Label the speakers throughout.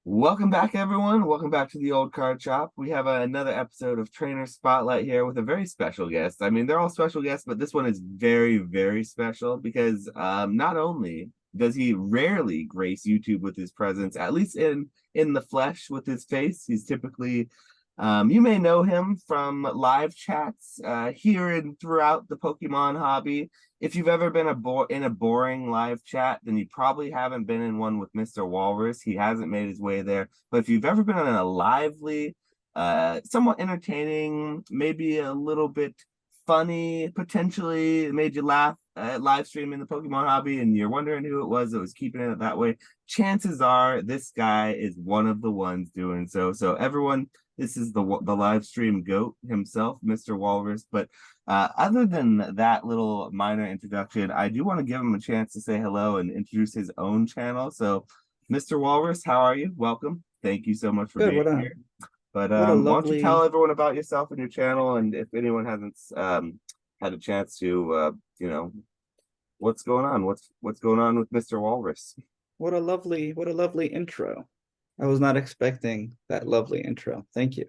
Speaker 1: Welcome back, everyone. Welcome back to the old card shop. We have another episode of Trainer Spotlight here with a very special guest. I mean, they're all special guests, but this one is very, very special because not only does he rarely grace YouTube with his presence, at least in the flesh with his face, he's typically you may know him from live chats here and throughout the Pokemon hobby. If you've ever been in a boring live chat, then you probably haven't been in one with Mr. Walrus. He hasn't made his way there. But if you've ever been in a lively, somewhat entertaining, maybe a little bit funny, potentially made you laugh live stream in the Pokemon hobby, and you're wondering who it was that was keeping it that way, chances are this guy is one of the ones doing so. So everyone, this is the live stream goat himself, Mr. Walrus. But other than that little minor introduction, I do want to give him a chance to say hello and introduce his own channel. So, Mr. Walrus, how are you? Welcome. Thank you so much for
Speaker 2: Good.
Speaker 1: being
Speaker 2: What a
Speaker 1: here. But
Speaker 2: what a
Speaker 1: why don't you tell
Speaker 2: lovely
Speaker 1: everyone about yourself and your channel, and if anyone hasn't had a chance to, what's going on? What's going on with Mr. Walrus?
Speaker 2: what a lovely intro. I was not expecting that lovely intro. Thank you.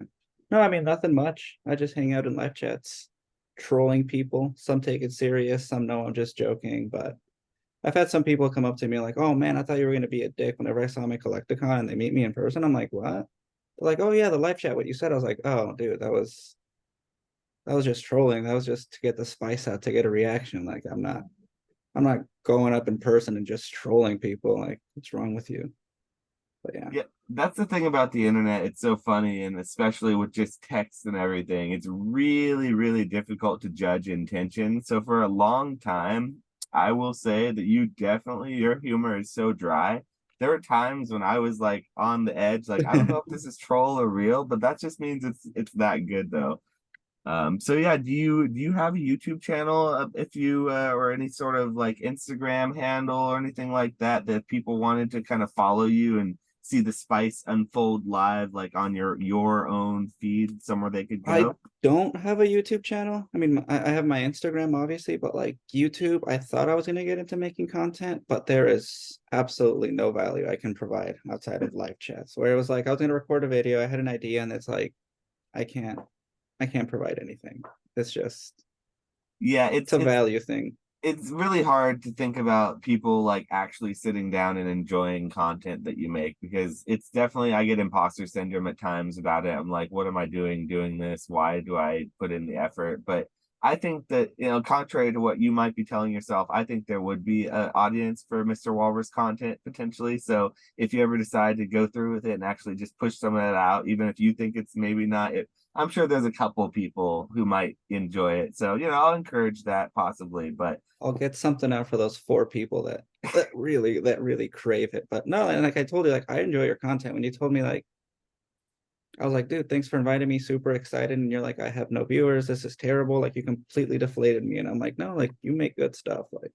Speaker 2: No, I mean nothing much. I just hang out in live chats, trolling people. Some take it serious, some know I'm just joking, but I've had some people come up to me like, "Oh man, I thought you were gonna be a dick whenever I saw my Collecticon," and they meet me in person. I'm like, "What?" They're like, "Oh yeah, the live chat, what you said." I was like, "Oh dude, that was just trolling. That was just to get the spice out, to get a reaction. Like I'm not going up in person and just trolling people. Like, what's wrong with you?" But yeah.
Speaker 1: Yeah, that's the thing about the internet. It's so funny, and especially with just text and everything, it's really, really difficult to judge intention. So for a long time, I will say that your humor is so dry. There were times when I was like on the edge, like I don't know if this is troll or real, but that just means it's that good though. So yeah, do you have a YouTube channel if you or any sort of like Instagram handle or anything like that that people wanted to kind of follow you and see the spice unfold live like on your own feed somewhere they could
Speaker 2: I
Speaker 1: go?
Speaker 2: don't have a YouTube channel. I mean, I have my Instagram, obviously, but like YouTube, I thought I was going to get into making content, but there is absolutely no value I can provide outside of live chats. Where it was like I was going to record a video, I had an idea, and it's like I can't, I can't provide anything. It's just
Speaker 1: Yeah,
Speaker 2: it's a value thing.
Speaker 1: it's really hard to think about people like actually sitting down and enjoying content that you make because it's definitely I get imposter syndrome at times about it. I'm like, what am I doing this? Why do I put in the effort? But I think that, contrary to what you might be telling yourself, I think there would be an audience for Mr. Walrus content potentially. So if you ever decide to go through with it and actually just push some of that out, even if you think it's maybe not it, I'm sure there's a couple people who might enjoy it. So, I'll encourage that possibly. But
Speaker 2: I'll get something out for those four people that really crave it. But no, and like I told you, like I enjoy your content. When you told me like I was like, dude, thanks for inviting me. Super excited. And you're like, I have no viewers. This is terrible. Like you completely deflated me. And I'm like, no, like you make good stuff. Like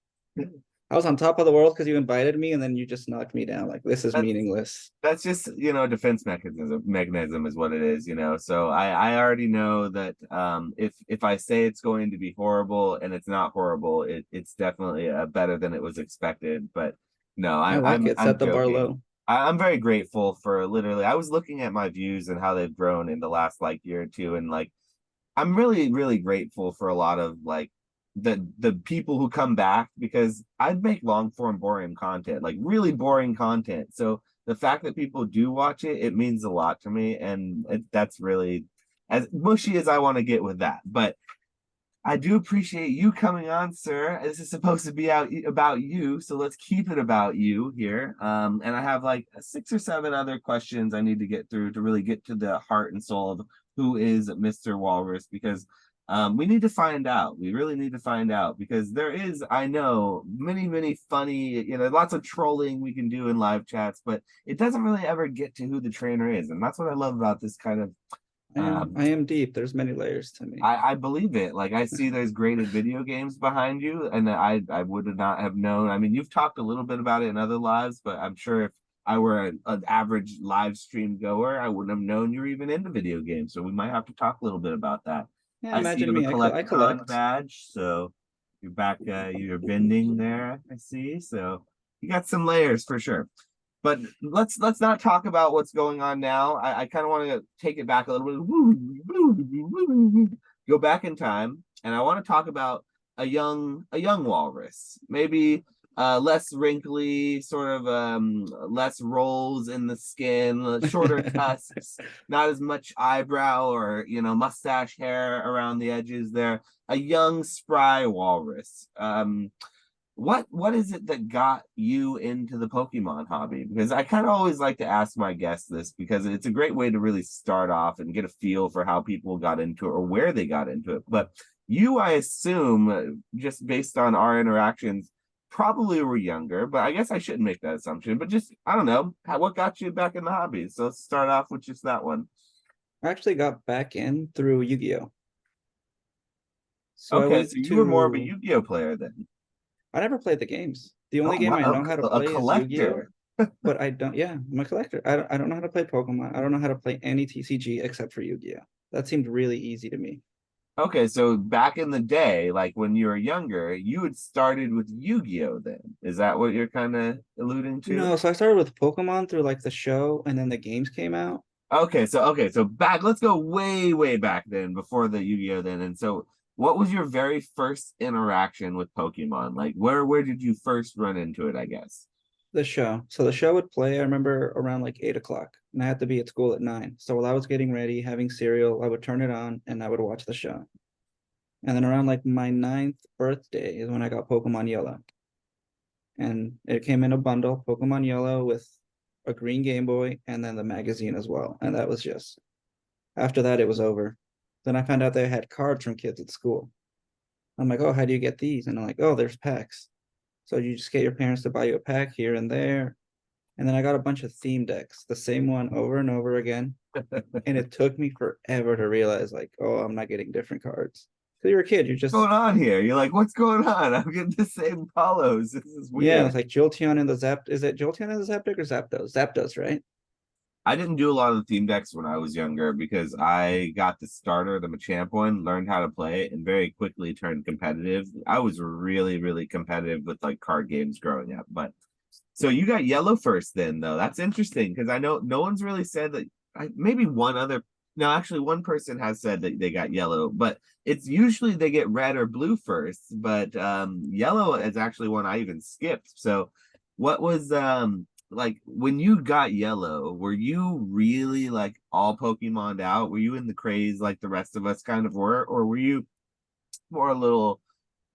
Speaker 2: I was on top of the world because you invited me and then you just knocked me down. Like this is
Speaker 1: that's
Speaker 2: meaningless.
Speaker 1: that's just defense mechanism is what it is. So I already know that if I say it's going to be horrible and it's not horrible, it's definitely better than it was expected. But no,
Speaker 2: I like it.
Speaker 1: I'm
Speaker 2: Set the bar
Speaker 1: joking.
Speaker 2: low.
Speaker 1: I'm very grateful for literally I was looking at my views and how they've grown in the last like year or two, and like I'm really, really grateful for a lot of like the people who come back because I make long form boring content, like really boring content. So the fact that people do watch it, it means a lot to me, and that's really as mushy as I want to get with that. But I do appreciate you coming on, sir. This is supposed to be out about you, so let's keep it about you here. And I have like six or seven other questions I need to get through to really get to the heart and soul of who is Mr. Walrus because we need to find out. We really need to find out because there is, I know, many, many funny, lots of trolling we can do in live chats, but it doesn't really ever get to who the trainer is, and that's what I love about this kind of
Speaker 2: I am
Speaker 1: um,
Speaker 2: I am deep. There's many layers to me.
Speaker 1: I believe it. Like I see there's graded video games behind you, and I would not have known. I mean, you've talked a little bit about it in other lives, but I'm sure if I were an average live stream goer, I wouldn't have known you're even into video games. So we might have to talk a little bit about that.
Speaker 2: Yeah,
Speaker 1: I see you
Speaker 2: imagine
Speaker 1: have a
Speaker 2: me. I
Speaker 1: Collecticon
Speaker 2: collect.
Speaker 1: badge, so you're back. You're vending there. I see. So you got some layers for sure. But let's not talk about what's going on now. I kind of want to take it back a little bit. Go back in time, and I want to talk about a young walrus, maybe less wrinkly, sort of less rolls in the skin, shorter tusks, not as much eyebrow or mustache hair around the edges there. A young spry walrus. What is it that got you into the Pokemon hobby? Because I kind of always like to ask my guests this because it's a great way to really start off and get a feel for how people got into it or where they got into it. But you, I assume, just based on our interactions, probably were younger, but I guess I shouldn't make that assumption. But just, I don't know, what got you back in the hobby? So let's start off with just that one.
Speaker 2: I actually got back in through Yu-Gi-Oh. So I
Speaker 1: Okay, so
Speaker 2: went
Speaker 1: you were more of a
Speaker 2: to
Speaker 1: Yu-Gi-Oh player then.
Speaker 2: I never played the games. The only
Speaker 1: Oh,
Speaker 2: game I
Speaker 1: wow,
Speaker 2: know how to
Speaker 1: a
Speaker 2: play is Yu-Gi-Oh,
Speaker 1: collector.
Speaker 2: but I don't. Yeah, I'm a collector. I don't know how to play Pokemon. I don't know how to play any TCG except for Yu-Gi-Oh. That seemed really easy to me.
Speaker 1: Okay, so back in the day, like when you were younger, you had started with Yu-Gi-Oh then. Is that what you're kind of alluding to?
Speaker 2: No, so I started with Pokemon through like the show, and then the games came out.
Speaker 1: Okay, so back, let's go way back then before the Yu-Gi-Oh then. And so what was your very first interaction with Pokemon? Like where did you first run into it, I guess?
Speaker 2: The show. So the show would play, I remember around like 8 o'clock, and I had to be at school at 9. So while I was getting ready, having cereal, I would turn it on and I would watch the show. And then around like my ninth birthday is when I got Pokemon Yellow. And it came in a bundle, Pokemon Yellow with a green Game Boy and then the magazine as well. And that was just after that it was over. Then I found out they had cards from kids at school. I'm like, oh, how do you get these? And I'm like, oh, there's packs. So you just get your parents to buy you a pack here and there. And then I got a bunch of theme decks, the same one over and over again. And it took me forever to realize, like, oh, I'm not getting different cards. So you're a kid, you're
Speaker 1: What's
Speaker 2: just,
Speaker 1: going on here? You're like, what's going on? I'm getting the same follows. This is
Speaker 2: yeah,
Speaker 1: weird.
Speaker 2: it's like Jolteon and the Zap. Is it Jolteon and the Zapdos or Zapdos? Zapdos, right?
Speaker 1: I didn't do a lot of the theme decks when I was younger because I got the starter, the Machamp one, learned how to play it, and very quickly turned competitive. I was really competitive with like card games growing up. But so you got yellow first, then though. That's interesting because I know no one's really said that. Maybe one other. No, actually, one person has said that they got yellow, but it's usually they get red or blue first. But yellow is actually one I even skipped. So, what was like when you got yellow, were you really like all Pokemoned out? Were you in the craze like the rest of us kind of were, or were you more a little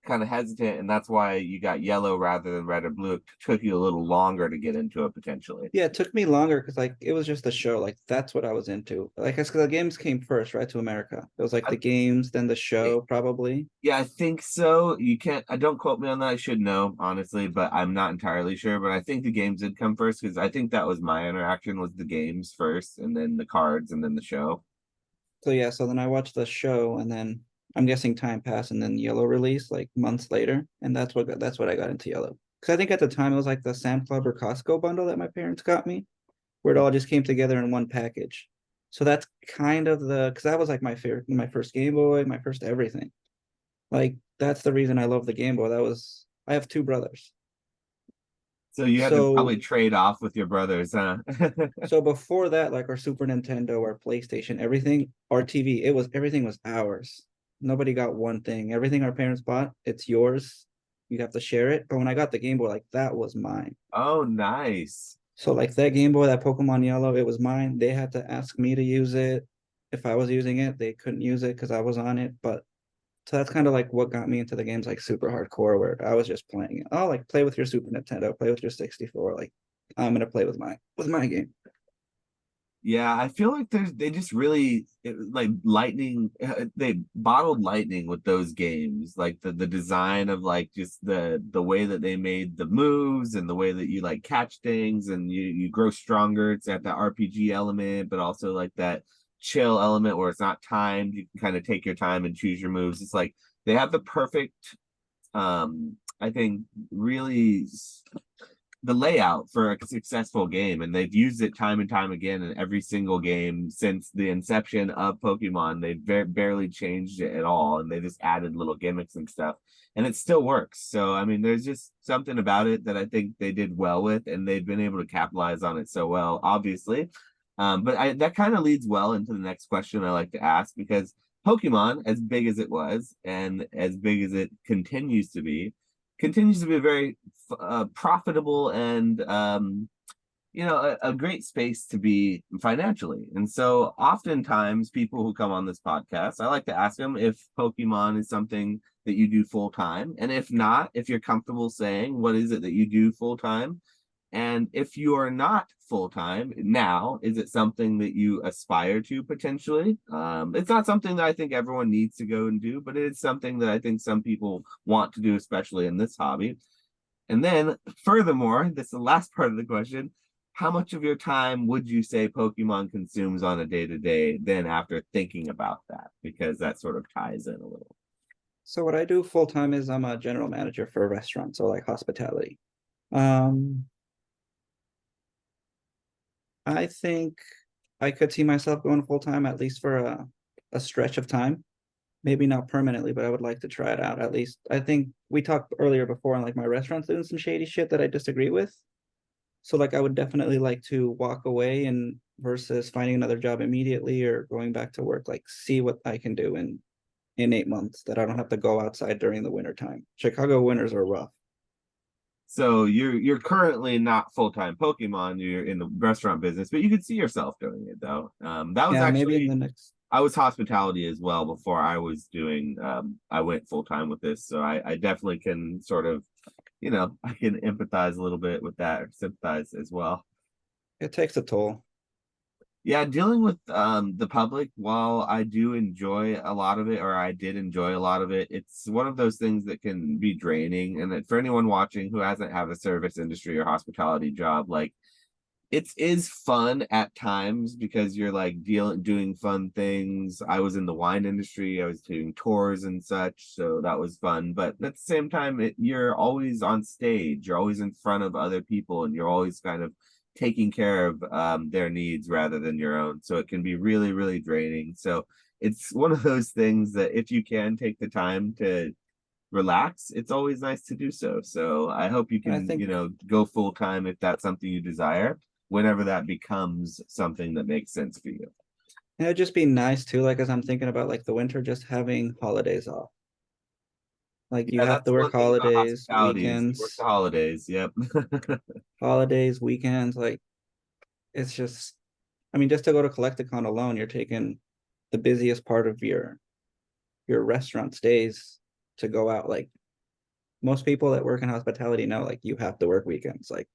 Speaker 1: kind of hesitant and that's why you got yellow rather than red or blue? It took you a little longer to get into it potentially.
Speaker 2: Yeah, it took me longer because like it was just a show. Like that's what I was into. Like, because the games came first, right, to America. It was like
Speaker 1: I,
Speaker 2: the games, then the show, probably.
Speaker 1: yeah, I think so. You can't. I don't quote me on that. I should know honestly, but I'm not entirely sure. But I think the games did come first because I think that was my interaction was the games first, and then the cards, and then the show.
Speaker 2: So yeah, so then I watched the show, and then I'm guessing time passed, and then Yellow released like months later, and that's what I got into Yellow. Because I think at the time it was like the Sam Club or Costco bundle that my parents got me, where it all just came together in one package. So that's kind of the because that was like my first Game Boy, my first everything. Like that's the reason I love the Game Boy. That was I have two brothers.
Speaker 1: So you had to
Speaker 2: So
Speaker 1: probably trade off with your brothers, huh?
Speaker 2: so before that, like our Super Nintendo, our PlayStation, everything, our TV, everything was ours. Nobody got one thing. Everything our parents bought, it's yours. You have to share it. But when I got the Game Boy, like that was mine.
Speaker 1: Oh, nice.
Speaker 2: So like that Game Boy, that Pokemon Yellow, it was mine. They had to ask me to use it. If I was using it, they couldn't use it because I was on it. But so that's kind of like what got me into the games like super hardcore, where I was just playing it. Oh, like play with your Super Nintendo, play with your 64. Like I'm gonna play with my game.
Speaker 1: Yeah, I feel like they just really like lightning. They bottled lightning with those games, like the design of like just the way that they made the moves and the way that you like catch things and you grow stronger. It's at the RPG element, but also like that chill element where it's not timed. You can kind of take your time and choose your moves. It's like they have the perfect, I think, really the layout for a successful game, and they've used it time and time again in every single game since the inception of Pokemon. They've barely changed it at all, and they just added little gimmicks and stuff, and it still works. So I mean, there's just something about it that I think they did well with, and they've been able to capitalize on it so well, obviously. That kind of leads well into the next question I like to ask, because Pokemon, as big as it was and as big as it continues to be a very profitable and a great space to be financially. And so oftentimes people who come on this podcast, I like to ask them if Pokemon is something that you do full time, and if not, if you're comfortable saying what is it that you do full time. And if you are not full time now, is it something that you aspire to potentially? It's not something that I think everyone needs to go and do, but it is something that I think some people want to do, especially in this hobby. And then, furthermore, this is the last part of the question. How much of your time would you say Pokemon consumes on a day to day, then after thinking about that? Because that sort of ties in a little.
Speaker 2: So what I do full time is I'm a general manager for a restaurant, so like hospitality. Um, I think I could see myself going full time at least for a stretch of time. Maybe not permanently, but I would like to try it out at least. I think we talked earlier before on like my restaurants doing some shady shit that I disagree with. So like I would definitely like to walk away and versus finding another job immediately or going back to work, like see what I can do in 8 months that I don't have to go outside during the winter time. Chicago winters are rough.
Speaker 1: So you're currently not full time Pokemon. You're in the restaurant business, but you could see yourself doing it though. That was
Speaker 2: Yeah, maybe in
Speaker 1: actually
Speaker 2: the next.
Speaker 1: I was hospitality as well before I was doing. I went full time with this, so I definitely can sort of, I can empathize a little bit with that, or sympathize as well.
Speaker 2: It takes a toll.
Speaker 1: Yeah, dealing with the public, while I do enjoy a lot of it, or I did enjoy a lot of it, it's one of those things that can be draining. And that for anyone watching who hasn't had a service industry or hospitality job, like it is fun at times because you're like doing fun things. I was in the wine industry, I was doing tours and such, so that was fun. But at the same time, you're always on stage, you're always in front of other people, and you're always kind of taking care of their needs rather than your own. So it can be really, really draining. So it's one of those things that if you can take the time to relax, it's always nice to do so. So I hope you
Speaker 2: And I
Speaker 1: can,
Speaker 2: think
Speaker 1: go full time if that's something you desire, whenever that becomes something that makes sense for you.
Speaker 2: it'd just be nice too, like as I'm thinking about like the winter, just having holidays off. Like you
Speaker 1: Yeah,
Speaker 2: have to
Speaker 1: that's
Speaker 2: work
Speaker 1: one thing about
Speaker 2: holidays,
Speaker 1: hospitality is you work the
Speaker 2: weekends,
Speaker 1: holidays. Yep.
Speaker 2: like it's just I mean, just to go to Collecticon alone, you're taking the busiest part of your restaurant stays to go out. Like most people that work in hospitality know, like you have to work weekends. Like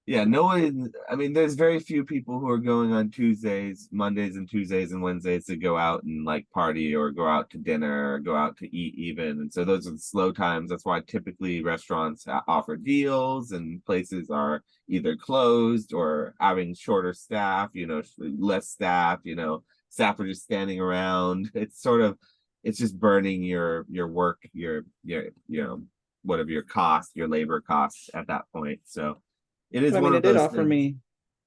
Speaker 1: Yeah, no one, I mean, there's very few people who are going on Mondays and Tuesdays and Wednesdays to go out and like party or go out to dinner or go out to eat even. And so those are the slow times. That's why typically restaurants offer deals and places are either closed or having shorter staff, less staff, staff are just standing around. It's just burning your work, whatever your cost, your labor costs at that point. So it is
Speaker 2: I
Speaker 1: one
Speaker 2: mean,
Speaker 1: of those things.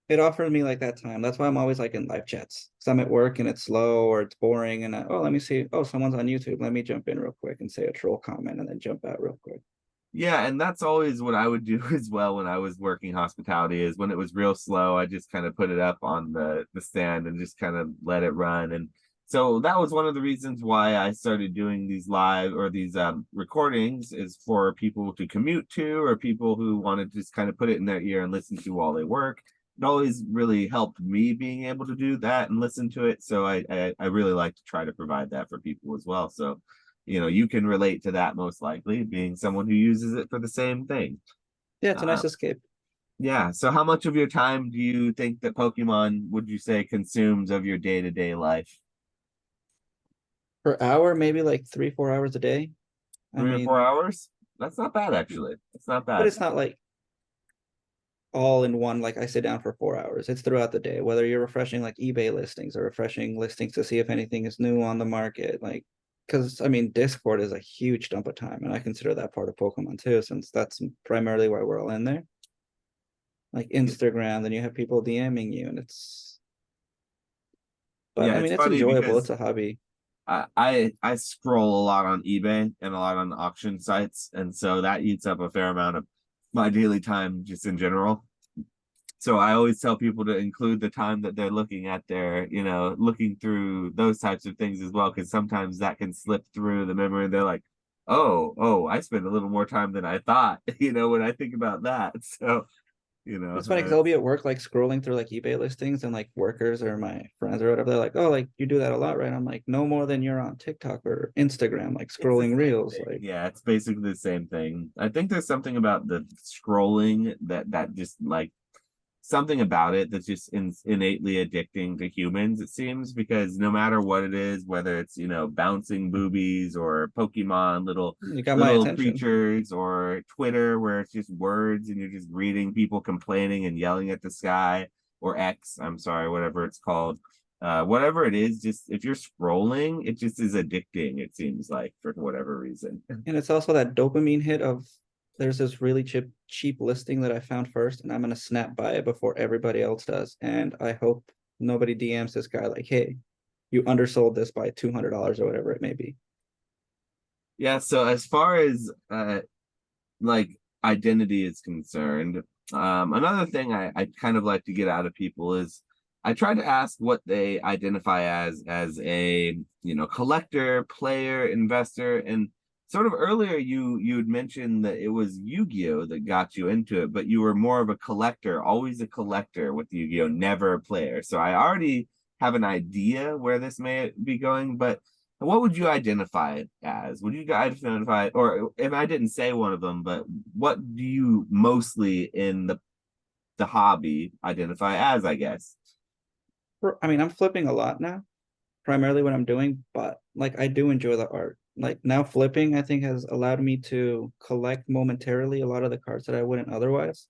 Speaker 2: it offered me like that time. That's why I'm always like in live chats. Cause I'm at work and it's slow or it's boring. And oh, let me see. Oh, someone's on YouTube. Let me jump in real quick and say a troll comment and then jump out real quick.
Speaker 1: Yeah, and that's always what I would do as well when I was working hospitality, is when it was real slow, I just kind of put it up on the stand and just kind of let it run. And so that was one of the reasons why I started doing these live or these recordings, is for people to commute to, or people who wanted to just kind of put it in their ear and listen to while they work. It always really helped me being able to do that and listen to it. So I really like to try to provide that for people as well. So you can relate to that, most likely being someone who uses it for the same thing.
Speaker 2: Yeah, it's a
Speaker 1: uh,
Speaker 2: nice escape.
Speaker 1: yeah, so how much of your time do you think that Pokemon, would you say, consumes of your day-to-day life?
Speaker 2: Per hour, maybe like 3, 4 hours a day. I
Speaker 1: 3 or 4
Speaker 2: mean,
Speaker 1: hours? That's not bad, actually. It's not
Speaker 2: but
Speaker 1: bad.
Speaker 2: it's not like all in one, like I sit down for 4 hours. It's throughout the day, whether you're refreshing like eBay listings or refreshing listings to see if anything is new on the market. Like because I mean, Discord is a huge dump of time, and I consider that part of Pokemon too, since that's primarily why we're all in there. Like Instagram, then you have people DMing you, and but
Speaker 1: Yeah,
Speaker 2: I
Speaker 1: it's
Speaker 2: mean, it's
Speaker 1: funny
Speaker 2: enjoyable. It's
Speaker 1: because
Speaker 2: a hobby.
Speaker 1: I scroll a lot on eBay and a lot on auction sites, and so that eats up a fair amount of my daily time just in general. So I always tell people to include the time that they're looking at their, looking through those types of things as well, because sometimes that can slip through the memory. And they're like, oh, I spend a little more time than I thought, when I think about that. So,
Speaker 2: It's funny because I'll be at work like scrolling through like eBay listings and like workers or my friends or whatever. They're like, "Oh, like you do that a lot, right?" I'm like, "No more than you're on TikTok or Instagram, like
Speaker 1: it's the
Speaker 2: scrolling
Speaker 1: same
Speaker 2: reels."
Speaker 1: thing.
Speaker 2: Like
Speaker 1: Yeah, it's basically the same thing. I think there's something about the scrolling that just like something about it that's just innately addicting to humans, it seems, because no matter what it is, whether it's bouncing boobies or Pokemon, little
Speaker 2: you got my
Speaker 1: little
Speaker 2: attention.
Speaker 1: creatures, or Twitter where it's just words and you're just reading people complaining and yelling at the sky, or X, I'm sorry, whatever it's called. Whatever it is, just if you're scrolling, it just is addicting, it seems like, for whatever reason.
Speaker 2: And it's also that dopamine hit of there's this really cheap listing that I found first, and I'm gonna snap by it before everybody else does. And I hope nobody DMs this guy like, "Hey, you undersold this by $200 or whatever it may be."
Speaker 1: Yeah, so as far as like identity is concerned, another thing I kind of like to get out of people is I try to ask what they identify as a collector, player, investor. And sort of earlier you had mentioned that it was Yu-Gi-Oh that got you into it, but you were more of a collector, always a collector with Yu-Gi-Oh, never a player. So I already have an idea where this may be going, but what would you identify it as? Would you identify, or if I didn't say one of them, but what do you mostly in the hobby identify as, I guess?
Speaker 2: I mean, I'm flipping a lot now, primarily what I'm doing, but like I do enjoy the art. Like now flipping, I think has allowed me to collect momentarily a lot of the cards that I wouldn't otherwise.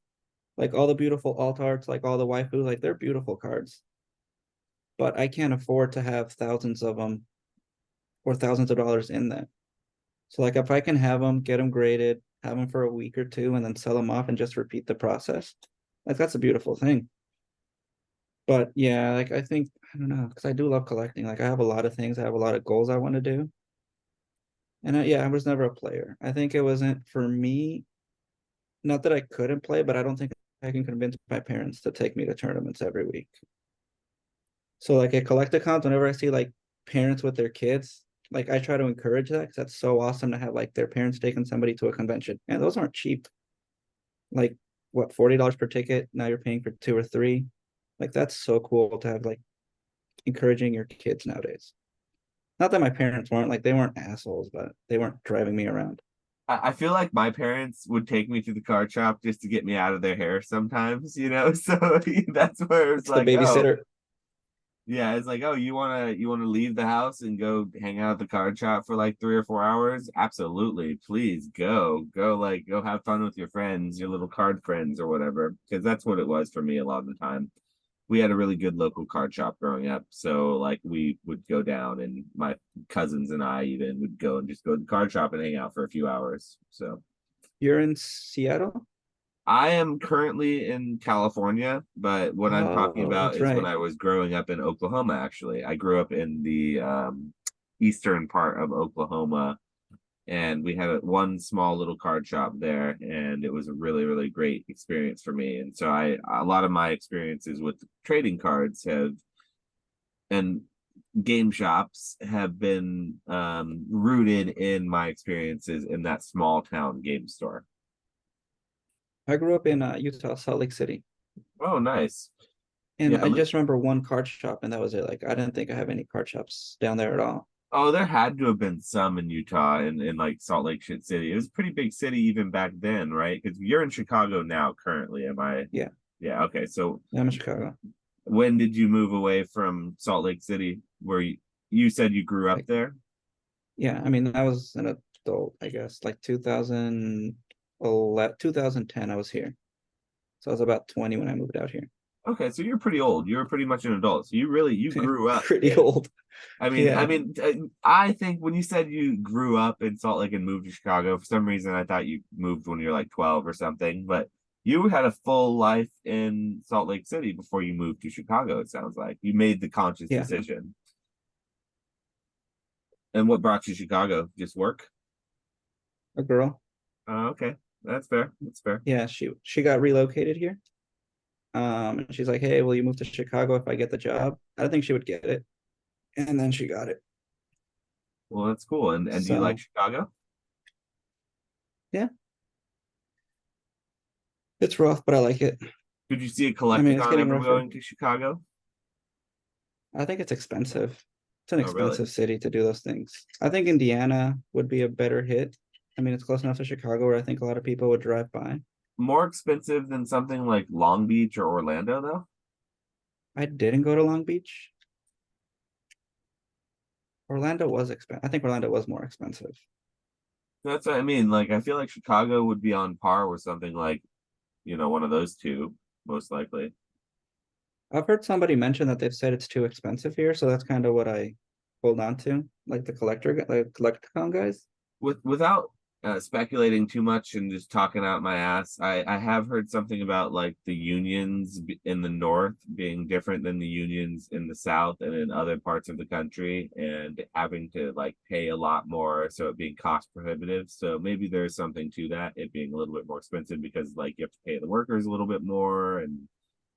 Speaker 2: Like all the beautiful alt arts, like all the waifu, like they're beautiful cards. But I can't afford to have thousands of them or thousands of dollars in them. So like if I can have them, get them graded, have them for a week or two, and then sell them off and just repeat the process, like that's a beautiful thing. But yeah, like I think I don't know because I do love collecting. Like I have a lot of things, I have a lot of goals I want to do, and yeah, I was never a player. I think it wasn't for me. Not that I couldn't play, but I don't think I can convince my parents to take me to tournaments every week. So like at CollectaCons, whenever I see like parents with their kids, like I try to encourage that because that's so awesome to have like their parents taking somebody to a convention. And those aren't cheap. Like what, $40 per ticket? Now you're paying for two or three. Like that's so cool to have like encouraging your kids nowadays. Not that my parents weren't like they weren't assholes, but they weren't driving me around.
Speaker 1: I feel like my parents would take me to the card shop just to get me out of their hair sometimes, So that's where it's
Speaker 2: It's the
Speaker 1: like, oh,
Speaker 2: babysitter.
Speaker 1: yeah, it's like, oh, you wanna leave the house and go hang out at the card shop for like 3 or 4 hours? Absolutely. Please go have fun with your friends, your little card friends or whatever. Because that's what it was for me a lot of the time. We had a really good local card shop growing up. So like we would go down, and my cousins and I even would go and just go to the card shop and hang out for a few hours. So
Speaker 2: You're in Seattle?
Speaker 1: I am currently in California, but what I'm talking
Speaker 2: Oh,
Speaker 1: about
Speaker 2: that's
Speaker 1: is when
Speaker 2: right.
Speaker 1: I was growing up in Oklahoma, actually. I grew up in the eastern part of Oklahoma, and we had one small little card shop there, and it was a really, really great experience for me. And so a lot of my experiences with trading cards have and game shops have been rooted in my experiences in that small town game store.
Speaker 2: I grew up in Utah, Salt Lake City.
Speaker 1: Oh, nice.
Speaker 2: And
Speaker 1: Yeah,
Speaker 2: I just remember one card shop, and that was it. Like I didn't think I have any card shops down there at all.
Speaker 1: oh, there had to have been some in Utah and in like Salt Lake City. It was a pretty big city even back then, right? Because you're in Chicago now currently, am I?
Speaker 2: Yeah,
Speaker 1: Yeah, okay. So
Speaker 2: yeah, I'm in Chicago.
Speaker 1: when did you move away from Salt Lake City? Where you said you grew up
Speaker 2: Like,
Speaker 1: there?
Speaker 2: yeah, I mean, I was an adult, I guess, like 2011, 2010, I was here. So I was about 20 when I moved out here.
Speaker 1: Okay, so you're pretty old. You're pretty much an adult. So you grew up
Speaker 2: Pretty
Speaker 1: in.
Speaker 2: old.
Speaker 1: I
Speaker 2: Yeah.
Speaker 1: mean, I think when you said you grew up in Salt Lake and moved to Chicago, for some reason I thought you moved when you're like 12 or something, but you had a full life in Salt Lake City before you moved to Chicago, it sounds like. You made the conscious
Speaker 2: Yeah.
Speaker 1: decision. And what brought you to Chicago? Just work?
Speaker 2: A girl.
Speaker 1: Okay. That's fair. That's fair.
Speaker 2: Yeah, she got relocated here. And she's like, "Hey, will you move to Chicago if I get the job?" I don't think she would get it. And then she got it.
Speaker 1: Well, that's cool. And do you like
Speaker 2: So
Speaker 1: Chicago?
Speaker 2: yeah, it's rough, but I like it.
Speaker 1: Could you see a
Speaker 2: I mean, it's
Speaker 1: Collecticon
Speaker 2: getting
Speaker 1: ever
Speaker 2: rougher.
Speaker 1: going to Chicago?
Speaker 2: I think it's expensive. It's an
Speaker 1: Oh, really?
Speaker 2: expensive city to do those things. I think Indiana would be a better hit. I mean, it's close enough to Chicago where I think a lot of people would drive by.
Speaker 1: More expensive than something like Long Beach or Orlando, though?
Speaker 2: I didn't go to Long Beach. Orlando was expensive. I think Orlando was more expensive.
Speaker 1: That's what I mean. Like, I feel like Chicago would be on par with something like, one of those two, most likely.
Speaker 2: I've heard somebody mention that they've said it's too expensive here, so that's kind of what I hold on to, like the Collecticon guys.
Speaker 1: Without speculating too much and just talking out my ass, I have heard something about like the unions in the north being different than the unions in the south and in other parts of the country, and having to like pay a lot more, so it being cost prohibitive. So maybe there's something to that, it being a little bit more expensive because like you have to pay the workers a little bit more, and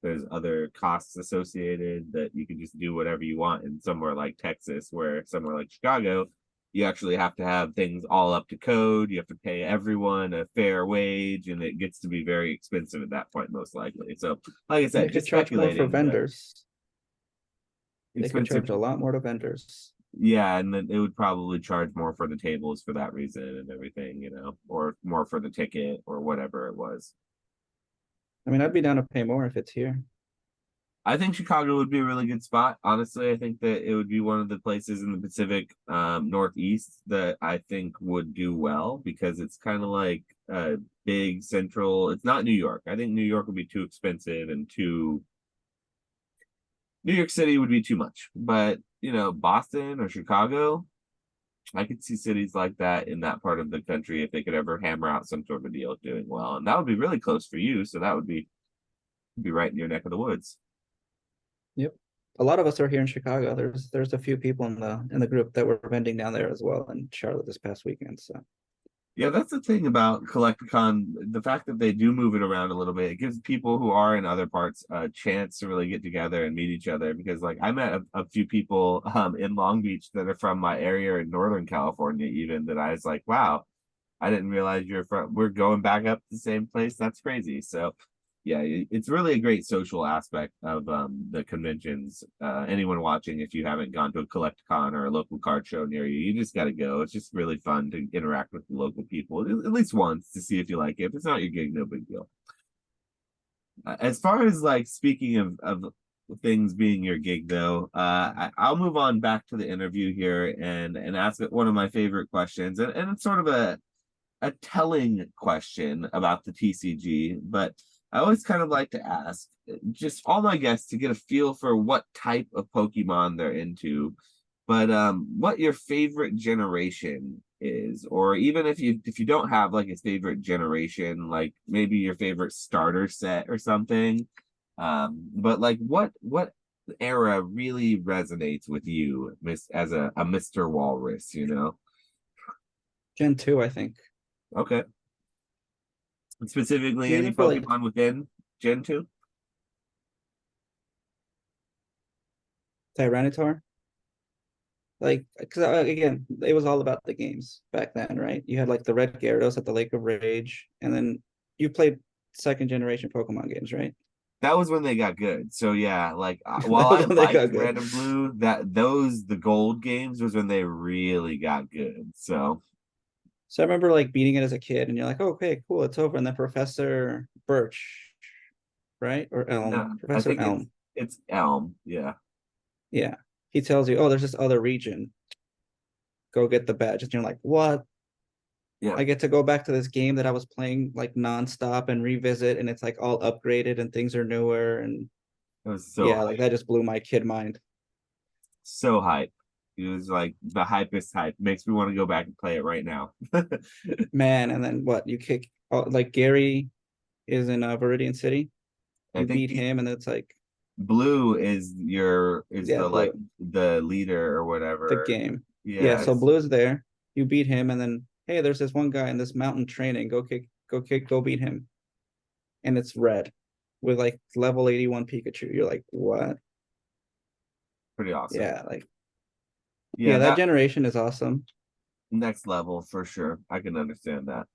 Speaker 1: there's other costs associated that you can just do whatever you want in somewhere like Texas, where somewhere like Chicago, you actually have to have things all up to code. You have to pay everyone a fair wage, and it gets to be very expensive at that point, most likely. So, like I
Speaker 2: And they
Speaker 1: said,
Speaker 2: could
Speaker 1: just
Speaker 2: charge more for
Speaker 1: speculating, but
Speaker 2: vendors. They could
Speaker 1: expensive.
Speaker 2: charge a lot more to vendors.
Speaker 1: Yeah, and then it would probably charge more for the tables for that reason and everything, or more for the ticket or whatever it was.
Speaker 2: I mean, I'd be down to pay more if it's here.
Speaker 1: I think Chicago would be a really good spot. Honestly, I think that it would be one of the places in the Pacific Northeast that I think would do well, because it's kind of like a big central. It's not New York. I think New York would be too expensive, and too New York City would be too much. But, Boston or Chicago, I could see cities like that in that part of the country if they could ever hammer out some sort of a deal of doing well. And that would be really close for you. So that would be right in your neck of the woods.
Speaker 2: Yep. A lot of us are here in Chicago. There's a few people in the group that were vending down there as well in Charlotte this past weekend. So
Speaker 1: Yeah, that's the thing about Collecticon. The fact that they do move it around a little bit, it gives people who are in other parts a chance to really get together and meet each other. Because, like, I met a few people in Long Beach that are from my area in Northern California, even, that I was like, wow, I didn't realize you're from. We're going back up to the same place. That's crazy. So, yeah, it's really a great social aspect of the conventions. Anyone watching, if you haven't gone to a Collecticon or a local card show near you, you just got to go. It's just really fun to interact with the local people at least once to see if you like it. If it's not your gig, no big deal. As far as like speaking of things being your gig, though, I'll move on back to the interview here and ask one of my favorite questions, and it's sort of a telling question about the TCG, but I always kind of like to ask just all my guests to get a feel for what type of Pokemon they're into, but what your favorite generation is, or even if you don't have like a favorite generation, like maybe your favorite starter set or something. But like what era really resonates with you, as a Mr. Walrus?
Speaker 2: Gen 2, I think.
Speaker 1: Okay. Specifically, any
Speaker 2: Even for like
Speaker 1: Pokemon within Gen 2?
Speaker 2: Tyranitar. Like, because again, it was all about the games back then, right? You had like the Red Gyarados at the Lake of Rage, and then you played second generation Pokemon games, right?
Speaker 1: That was when they got good. So yeah, like while
Speaker 2: That
Speaker 1: I
Speaker 2: was when they
Speaker 1: liked
Speaker 2: got
Speaker 1: Red
Speaker 2: good.
Speaker 1: and Blue, the gold games was when they really got good. So
Speaker 2: So I remember like beating it as a kid, and you're like, oh, okay, cool, it's over. And then Professor Birch, right? Or
Speaker 1: no,
Speaker 2: Elm,
Speaker 1: I
Speaker 2: Professor
Speaker 1: think it's
Speaker 2: Elm.
Speaker 1: it's Elm. Yeah.
Speaker 2: Yeah. He tells you, oh, there's this other region. Go get the badge. And you're like, what?
Speaker 1: Yeah.
Speaker 2: I get to go back to this game that I was playing like nonstop and revisit, and it's like all upgraded and things are newer. And
Speaker 1: It was so
Speaker 2: Yeah, like that just blew my kid mind.
Speaker 1: so hype. It was like the hypest hype. Makes me want to go back and play it right now.
Speaker 2: Man, and then what? You kick like Gary is in Viridian City.
Speaker 1: I
Speaker 2: You
Speaker 1: think
Speaker 2: beat him, and it's like,
Speaker 1: Blue is
Speaker 2: yeah,
Speaker 1: the like
Speaker 2: Blue,
Speaker 1: the leader or
Speaker 2: the
Speaker 1: whatever.
Speaker 2: game. Yeah,
Speaker 1: Yeah,
Speaker 2: so
Speaker 1: it's
Speaker 2: Blue's there. You beat him, and then hey, there's this one guy in this mountain training. Go beat him. And it's red with like level 81 Pikachu. You're like, what?
Speaker 1: pretty awesome.
Speaker 2: Yeah, like
Speaker 1: Yeah,
Speaker 2: yeah, that
Speaker 1: that
Speaker 2: generation is awesome.
Speaker 1: next level for sure. I can understand that.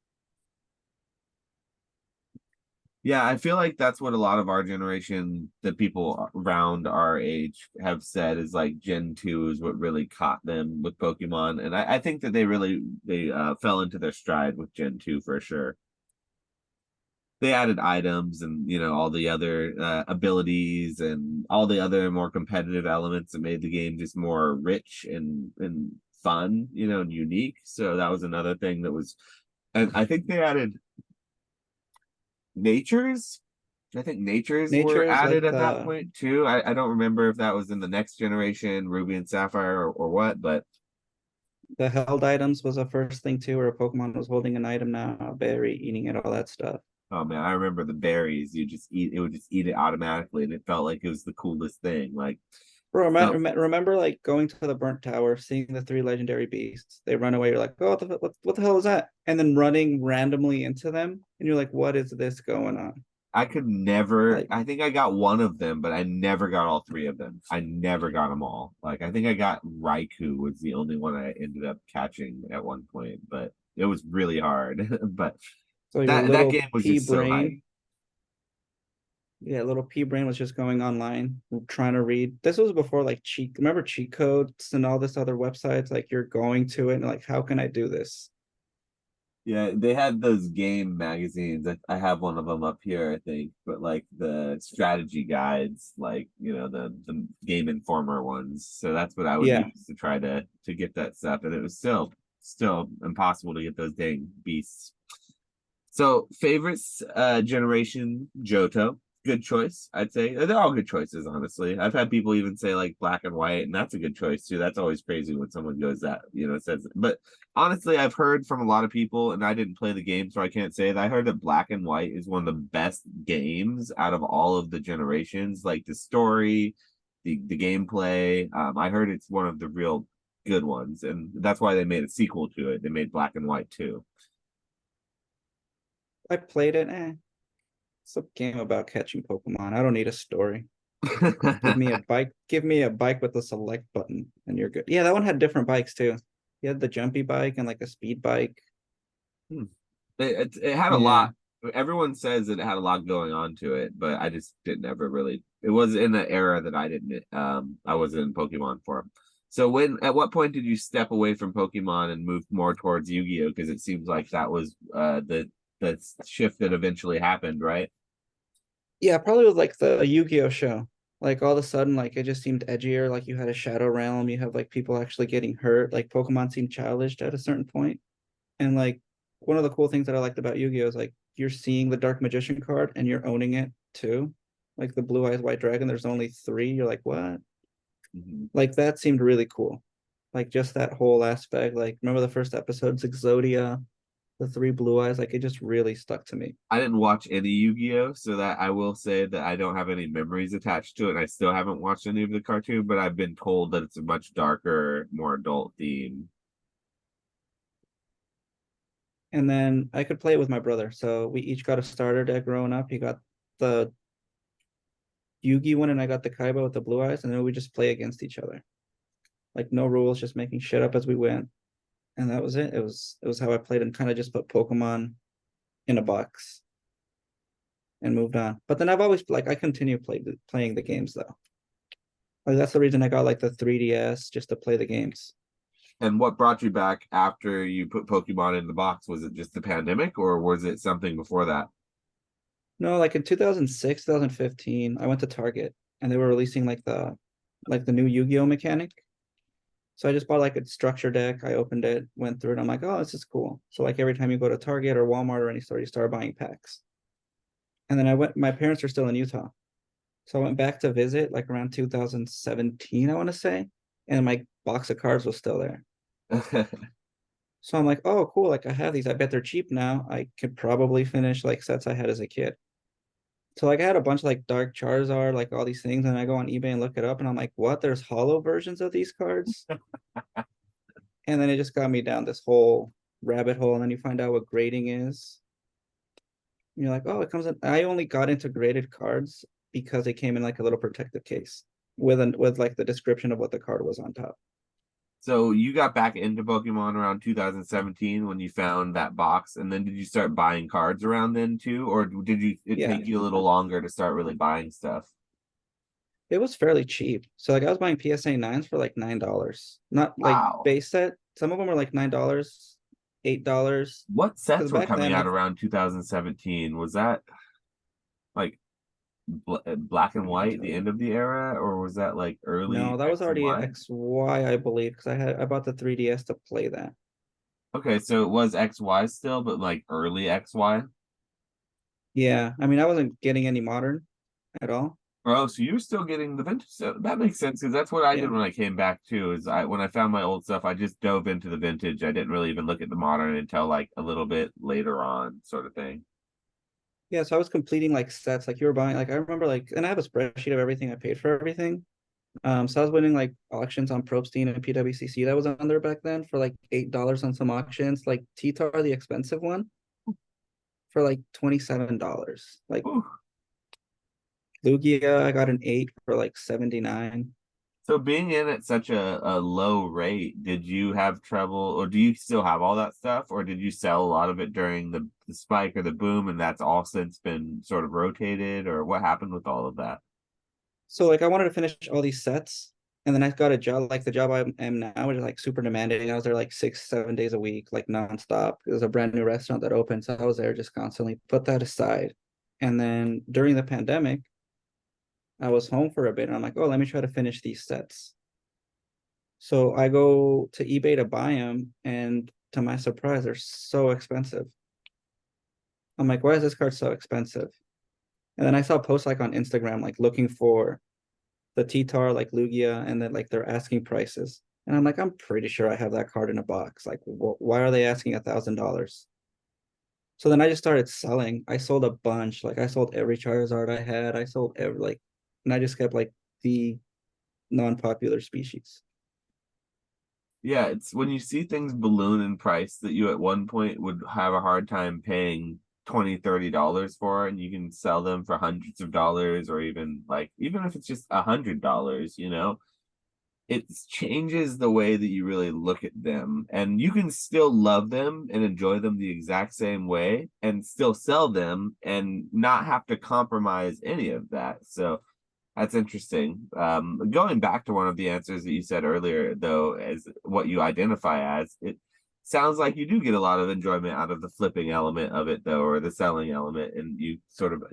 Speaker 1: Yeah, I feel like that's what a lot of our generation, the people around our age, have said is like Gen 2 is what really caught them with Pokemon. And I think that they fell into their stride with Gen 2 for sure. They added items and all the other abilities and all the other more competitive elements that made the game just more rich and fun, and unique. So that was another thing that was, and I think they added natures. I think natures were
Speaker 2: Nature is
Speaker 1: added
Speaker 2: like
Speaker 1: at that point too. I don't remember if that was in the next generation, Ruby and Sapphire, or what, but
Speaker 2: the held items was the first thing too, where a Pokemon was holding an item now, a berry, eating it, all that stuff.
Speaker 1: oh man, I remember the berries. You just eat it would just eat it automatically, and it felt like it was the coolest thing. Like
Speaker 2: Bro,
Speaker 1: felt
Speaker 2: remember like going to the burnt tower, seeing the three legendary beasts. They run away. You're like, oh, what the hell is that? And then running randomly into them, and you're like, what is this going on?
Speaker 1: I could never.
Speaker 2: Like,
Speaker 1: I think I got one of them, but I never got all three of them. I never got them all. Like I think I got Raikou was the only one I ended up catching at one point, but it was really hard. But
Speaker 2: so your
Speaker 1: that
Speaker 2: little
Speaker 1: game was
Speaker 2: pea
Speaker 1: just so hype.
Speaker 2: brain, yeah, little pea brain was just going online trying to read. This was before like remember cheat codes and all this other websites. Like you're going to it and like, how can I do this?
Speaker 1: Yeah, they had those game magazines. I have one of them up here, I think, but like the strategy guides, like the Game Informer ones. So that's what I would
Speaker 2: Yeah,
Speaker 1: use to try to get that stuff, and it was still impossible to get those dang beasts. So favorites, generation Johto, good choice. I'd say they're all good choices. Honestly, I've had people even say like Black and White, and that's a good choice too. That's always crazy when someone goes that says. But honestly, I've heard from a lot of people, and I didn't play the game, so I can't say it. I heard that Black and White is one of the best games out of all of the generations. Like the story, the gameplay. I heard it's one of the real good ones, and that's why they made a sequel to it. They made Black and White too.
Speaker 2: I played it. It's a game about catching Pokemon. I don't need a story. Give me a bike with a select button, and you're good. Yeah, that one had different bikes too. You had the jumpy bike and like a speed bike.
Speaker 1: Hmm. It had a
Speaker 2: Yeah.
Speaker 1: lot. Everyone says that it had a lot going on to it, but I just didn't ever really. It was in the era that I didn't. I wasn't in Pokemon for. So at what point did you step away from Pokemon and move more towards Yu-Gi-Oh? Because it seems like that was the shift that eventually happened, right?
Speaker 2: Yeah, probably with like the Yu-Gi-Oh show. Like all of a sudden, like it just seemed edgier. Like you had a Shadow Realm, you have like people actually getting hurt. Like Pokemon seemed childish at a certain point. And like one of the cool things that I liked about Yu-Gi-Oh is like you're seeing the Dark Magician card and you're owning it too. Like the Blue Eyes White Dragon, there's only three. You're like, what?
Speaker 1: Mm-hmm.
Speaker 2: Like that seemed really cool. Like just that whole aspect. Like remember the first episodes, Exodia, the three blue eyes, like it just really stuck to me.
Speaker 1: I didn't watch any Yu-Gi-Oh, so that I will say that I don't have any memories attached to it. And I still haven't watched any of the cartoon, but I've been told that it's a much darker, more adult theme.
Speaker 2: And then I could play it with my brother. So we each got a starter deck growing up. He got the Yugi one and I got the Kaiba with the blue eyes, and then we just play against each other. Like no rules, just making shit up as we went. And that was it. It was how I played and kind of just put Pokemon in a box and moved on. But then I've always like I continue playing the games though. Like that's the reason I got like the 3DS just to play the games.
Speaker 1: And what brought you back after you put Pokemon in the box? Was it just the pandemic or was it something before that?
Speaker 2: No, like in 2006, 2015, I went to Target and they were releasing like the new Yu-Gi-Oh mechanic. So I just bought like a structure deck. I opened it, went through it. I'm like, oh, this is cool. So like every time you go to Target or Walmart or any store, you start buying packs. And then my parents are still in Utah. So I went back to visit like around 2017, I want to say, and my box of cards was still there. So I'm like, oh, cool. Like I have these. I bet they're cheap now. I could probably finish like sets I had as a kid. So like I had a bunch of like Dark Charizard, like all these things, and I go on eBay and look it up, and I'm like, what? There's hollow versions of these cards? And then it just got me down this whole rabbit hole, and then you find out what grading is. And you're like, oh, it comes in. I only got into graded cards because it came in like a little protective case with like the description of what the card was on top.
Speaker 1: So you got back into Pokemon around 2017 when you found that box, and then did you start buying cards around then too, or did it
Speaker 2: Yeah,
Speaker 1: take you a little longer to start really buying stuff?
Speaker 2: it was fairly cheap. So like I was buying PSA nines for like $9. Not like
Speaker 1: Wow.
Speaker 2: base set. Some of them were like $9, $8.
Speaker 1: What
Speaker 2: Because
Speaker 1: sets were
Speaker 2: back
Speaker 1: coming
Speaker 2: then,
Speaker 1: out
Speaker 2: like
Speaker 1: around 2017? Was that like black and
Speaker 2: I can
Speaker 1: white,
Speaker 2: tell
Speaker 1: the
Speaker 2: you.
Speaker 1: end of the era, or was that like
Speaker 2: No,
Speaker 1: early
Speaker 2: that was
Speaker 1: X and
Speaker 2: already
Speaker 1: Y?
Speaker 2: XY, I believe, because I bought the 3DS to play that.
Speaker 1: Okay, so it was XY still, but like early XY.
Speaker 2: Yeah, I mean, I wasn't getting any modern at all.
Speaker 1: Oh, so you're still getting the vintage stuff. That makes sense because that's what I did
Speaker 2: Yeah.
Speaker 1: when I came back too. Is I when I found my old stuff, I just dove into the vintage. I didn't really even look at the modern until like a little bit later on, sort of thing.
Speaker 2: Yeah, so I was completing like sets, like you were buying, like I remember like, and I have a spreadsheet of everything I paid for everything. So I was winning like auctions on Probstein and PWCC that was on there back then for like $8 on some auctions. Like T-Tar, the expensive one, for like $27. Like
Speaker 1: Whew.
Speaker 2: Lugia, I got an 8 for like 79.
Speaker 1: So being in at such a low rate, did you have trouble, or do you still have all that stuff, or did you sell a lot of it during the spike or the boom, and that's all since been sort of rotated, or what happened with all of that?
Speaker 2: So like I wanted to finish all these sets, and then I got a job like the job I am now, which is like super demanding. I was there like 6, 7 days a week, like nonstop. It was a brand new restaurant that opened, so I was there just constantly. Put that aside, and then during the pandemic, I was home for a bit, and I'm like, oh, let me try to finish these sets. So I go to eBay to buy them, and to my surprise, they're so expensive. I'm like, why is this card so expensive? And then I saw posts like on Instagram, like looking for the T-Tar, like Lugia, and then like they're asking prices. And I'm like, I'm pretty sure I have that card in a box. Like, why are they asking $1,000? So then I just started selling. I sold a bunch. Like I sold every Charizard I had. I sold every like, and I just kept like the non-popular species.
Speaker 1: Yeah, it's when you see things balloon in price that you at one point would have a hard time paying 20, $30 for, and you can sell them for hundreds of dollars, or even like even if it's just $100, it changes the way that you really look at them. And you can still love them and enjoy them the exact same way and still sell them and not have to compromise any of that. So that's interesting. Going back to one of the answers that you said earlier, though, as what you identify as, it sounds like you do get a lot of enjoyment out of the flipping element of it, though, or the selling element, and you sort of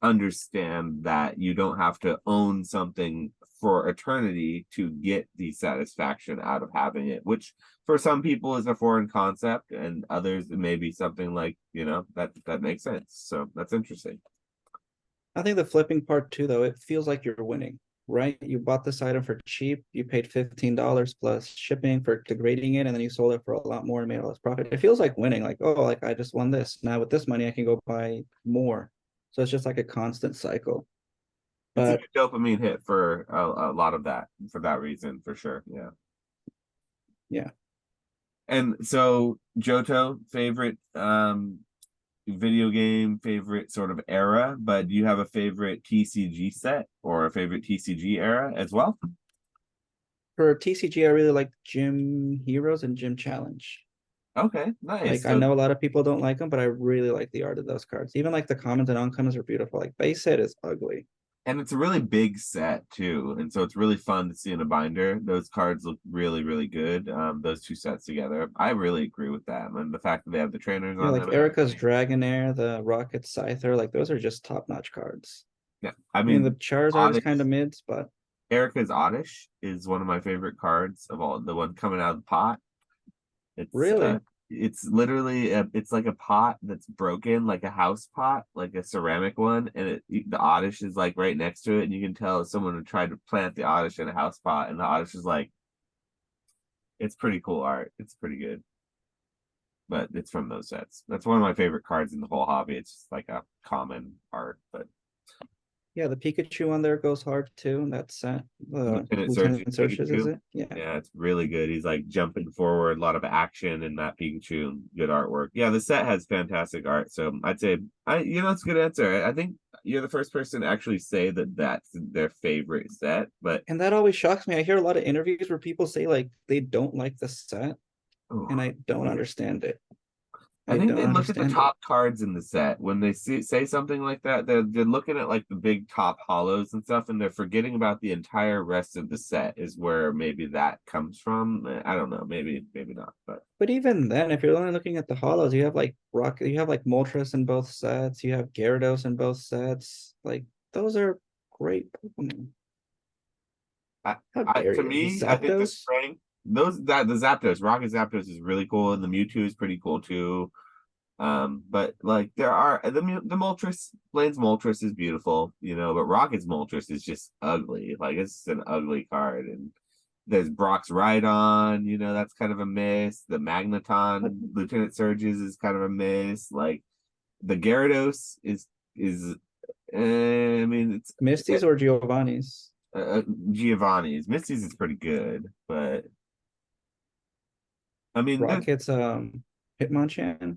Speaker 1: understand that you don't have to own something for eternity to get the satisfaction out of having it, which for some people is a foreign concept, and others it may be something like, that makes sense. So that's interesting.
Speaker 2: I think the flipping part too, though, it feels like you're winning, right? You bought this item for cheap, you paid $15 plus shipping for degrading it, and then you sold it for a lot more and made all this profit. It feels like winning, like, oh, like I just won this. Now with this money, I can go buy more. So it's just like a constant cycle.
Speaker 1: It's a
Speaker 2: But
Speaker 1: good dopamine hit for a lot of that, for that reason, for sure. Yeah.
Speaker 2: yeah,
Speaker 1: And so Johto, favorite video game, favorite sort of era, but do you have a favorite TCG set or a favorite TCG era as well?
Speaker 2: for TCG, I really like Gym Heroes and Gym Challenge.
Speaker 1: Okay, nice.
Speaker 2: Like I
Speaker 1: So
Speaker 2: know a lot of people don't like them, but I really like the art of those cards. Even like the commons and uncommons are beautiful. Like base set is ugly.
Speaker 1: and it's a really big set too, and so it's really fun to see in a binder. Those cards look really, really good. Those two sets together, I really agree with that. And the fact that they have the trainers
Speaker 2: Yeah,
Speaker 1: on
Speaker 2: like
Speaker 1: them and
Speaker 2: Erica's
Speaker 1: everything.
Speaker 2: Dragonair, the Rocket Scyther, like those are just top-notch cards.
Speaker 1: Yeah, I
Speaker 2: I mean, the
Speaker 1: mean,
Speaker 2: Charizard is kind
Speaker 1: Oddish,
Speaker 2: of mids, but
Speaker 1: Erica's Oddish is one of my favorite cards of all. The one coming out of the pot. It's
Speaker 2: really,
Speaker 1: It's literally it's like a pot that's broken, like a house pot, like a ceramic one, and the oddish is like right next to it, and you can tell someone tried to plant the oddish in a house pot, and the oddish is like, it's pretty cool art. It's pretty good, but it's from those sets. That's one of my favorite cards in the whole hobby. It's just like a common art, but
Speaker 2: Yeah, the Pikachu on there goes hard too. And that's
Speaker 1: Lieutenant Surge's
Speaker 2: Lieutenant Searches, is
Speaker 1: Pikachu.
Speaker 2: it? Yeah.
Speaker 1: Yeah, it's really good. He's like jumping forward, a lot of action in that Pikachu, good artwork. Yeah, the set has fantastic art. So I'd say it's a good answer. I think you're the first person to actually say that that's their favorite set. But
Speaker 2: And that always shocks me. I hear a lot of interviews where people say like they don't like the set, and
Speaker 1: oh,
Speaker 2: I don't understand it.
Speaker 1: I
Speaker 2: I
Speaker 1: think
Speaker 2: don't
Speaker 1: they look at the
Speaker 2: understand it.
Speaker 1: top cards in the set when they say something like that. They're looking at like the big top hollows and stuff, and they're forgetting about the entire rest of the set. Is where maybe that comes from. I don't know. Maybe not. But
Speaker 2: But even then, if you're only looking at the hollows, you have like you have like Moltres in both sets, you have Gyarados in both sets. Like those are great Pokemon.
Speaker 1: I,
Speaker 2: How dare
Speaker 1: to
Speaker 2: you?
Speaker 1: me, I think the
Speaker 2: Zapdos?
Speaker 1: strength the Zapdos, Rocket Zapdos is really cool, and the Mewtwo is pretty cool too. But like there are the Moltres, Blaine's Moltres is beautiful, but Rocket's Moltres is just ugly. Like it's an ugly card, and there's Brock's Rhydon, that's kind of a miss. The Magneton, Lieutenant Surges is kind of a miss. Like the Gyarados is I mean
Speaker 2: Misty's or Giovanni's?
Speaker 1: Giovanni's. Misty's is pretty good, but I mean,
Speaker 2: Rocket's Hitmonchan.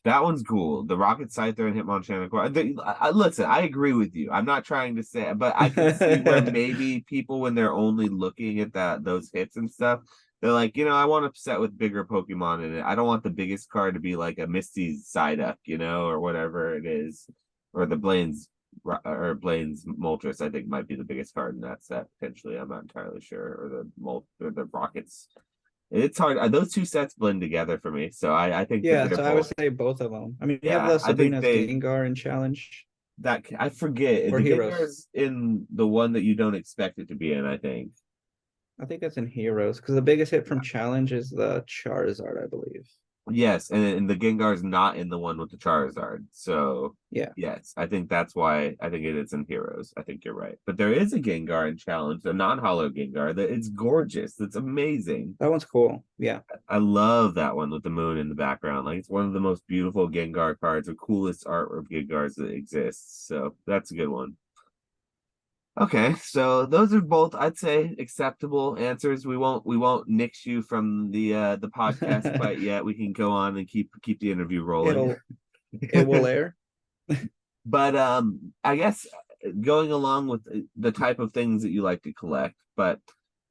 Speaker 1: that one's cool. The Rocket Scyther and Hitmonchan. Listen, I agree with you. I'm not trying to say, but I can see where maybe people, when they're only looking at those hits and stuff, they're like, I want a set with bigger Pokemon in it. I don't want the biggest card to be like a Misty's Psyduck, or whatever it is, or the Blaine's Moltres. I think might be the biggest card in that set potentially. I'm not entirely sure, or the Rockets. It's hard. Those two sets blend together for me, so I think that
Speaker 2: Yeah,
Speaker 1: they're
Speaker 2: so I would
Speaker 1: both.
Speaker 2: say both of them. I mean, you have
Speaker 1: Yeah,
Speaker 2: the
Speaker 1: I think
Speaker 2: Sabrina's
Speaker 1: they
Speaker 2: Gengar in Challenge
Speaker 1: that I forget
Speaker 2: or
Speaker 1: the
Speaker 2: Heroes.
Speaker 1: Gengar's in the one that you don't expect it to be in. I think.
Speaker 2: I think that's in Heroes because the biggest hit from Challenge is the Charizard, I believe.
Speaker 1: Yes, and the Gengar's not in the one with the Charizard. So
Speaker 2: Yeah,
Speaker 1: yes, I think that's why I think it is in Heroes. I think you're right. But there is a Gengar in Challenge, a non-hollow Gengar that it's gorgeous. That's amazing.
Speaker 2: that one's cool. Yeah.
Speaker 1: I love that one with the moon in the background. Like it's one of the most beautiful Gengar cards, the coolest art of Gengars that exists. So that's a good one. Okay, so those are both, I'd say, acceptable answers. We won't nix you from the podcast quite yet. We can go on and keep the interview rolling.
Speaker 2: It will air.
Speaker 1: But I guess going along with the type of things that you like to collect, but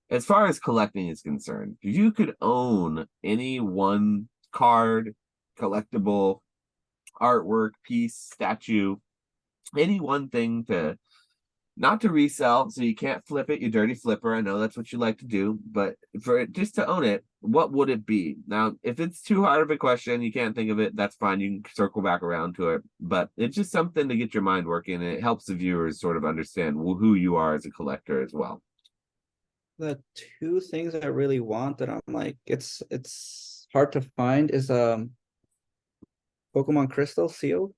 Speaker 1: as far as collecting is concerned, if you could own any one card, collectible, artwork, piece, statue, any one thing to not to resell, so you can't flip it, you dirty flipper. I know that's what you like to do, but for it just to own it, what would it be? Now, if it's too hard of a question, you can't think of it, that's fine. You can circle back around to it, but it's just something to get your mind working, and it helps the viewers sort of understand who you are as a collector as well.
Speaker 2: The two things I really want that I'm like, it's hard to find is Pokemon Crystal sealed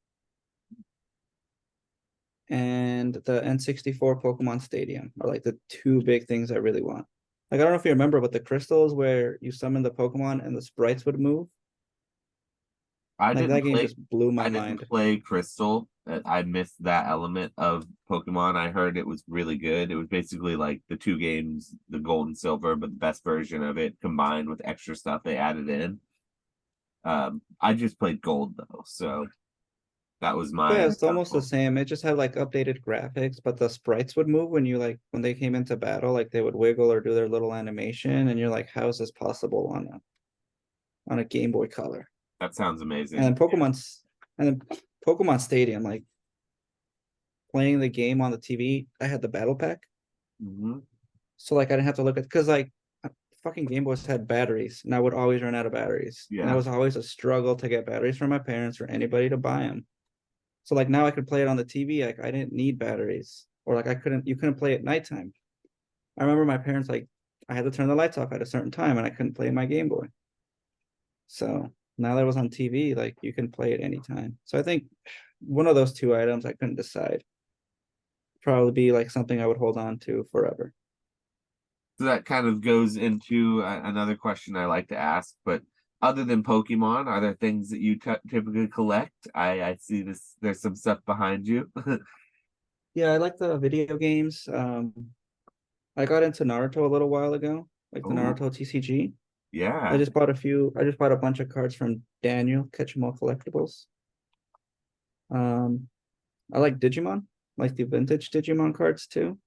Speaker 2: and the N64 Pokemon Stadium are like the two big things I really want. Like I don't know if you remember, but the crystals where you summon the Pokemon and the sprites would move.
Speaker 1: I
Speaker 2: Like
Speaker 1: didn't
Speaker 2: that game
Speaker 1: play
Speaker 2: just blew my
Speaker 1: I didn't
Speaker 2: mind.
Speaker 1: play Crystal. I missed that element of Pokemon. I heard it was really good. It was basically like the two games, the Gold and Silver, but the best version of it combined with extra stuff they added in. I just played Gold though, so that was
Speaker 2: Yeah,
Speaker 1: my
Speaker 2: it's almost the same. It just had like updated graphics, but the sprites would move when you like when they came into battle, like they would wiggle or do their little animation, and you're like, how is this possible on a Game Boy Color?
Speaker 1: That sounds
Speaker 2: And
Speaker 1: amazing.
Speaker 2: then Pokemon Stadium, like playing the game on the TV, I had the battle pack.
Speaker 1: Hmm.
Speaker 2: So like I didn't have to look at because like fucking Game Boys had batteries and I would always run out of batteries. And it
Speaker 1: Yeah,
Speaker 2: was always a struggle to get batteries from my parents or anybody to buy them. So like now I could play it on the TV. Like I didn't need batteries. Or like you couldn't play at nighttime. I remember my parents like I had to turn the lights off at a certain time and I couldn't play my Game Boy. So Now that it was on TV, like you can play it anytime. So I think one of those two items I couldn't decide. Probably be like something I would hold on to forever.
Speaker 1: So that kind of goes into another question I like to ask. But other than Pokemon, are there things that you typically collect? I see this. There's some stuff behind you.
Speaker 2: Yeah, I like the video games. I got into Naruto a little while ago, like the
Speaker 1: Oh,
Speaker 2: Naruto TCG. I
Speaker 1: yeah.
Speaker 2: just bought a few. I just bought a bunch of cards from Daniel Catch 'em All Collectibles. Um, I like Digimon, like the vintage Digimon cards too.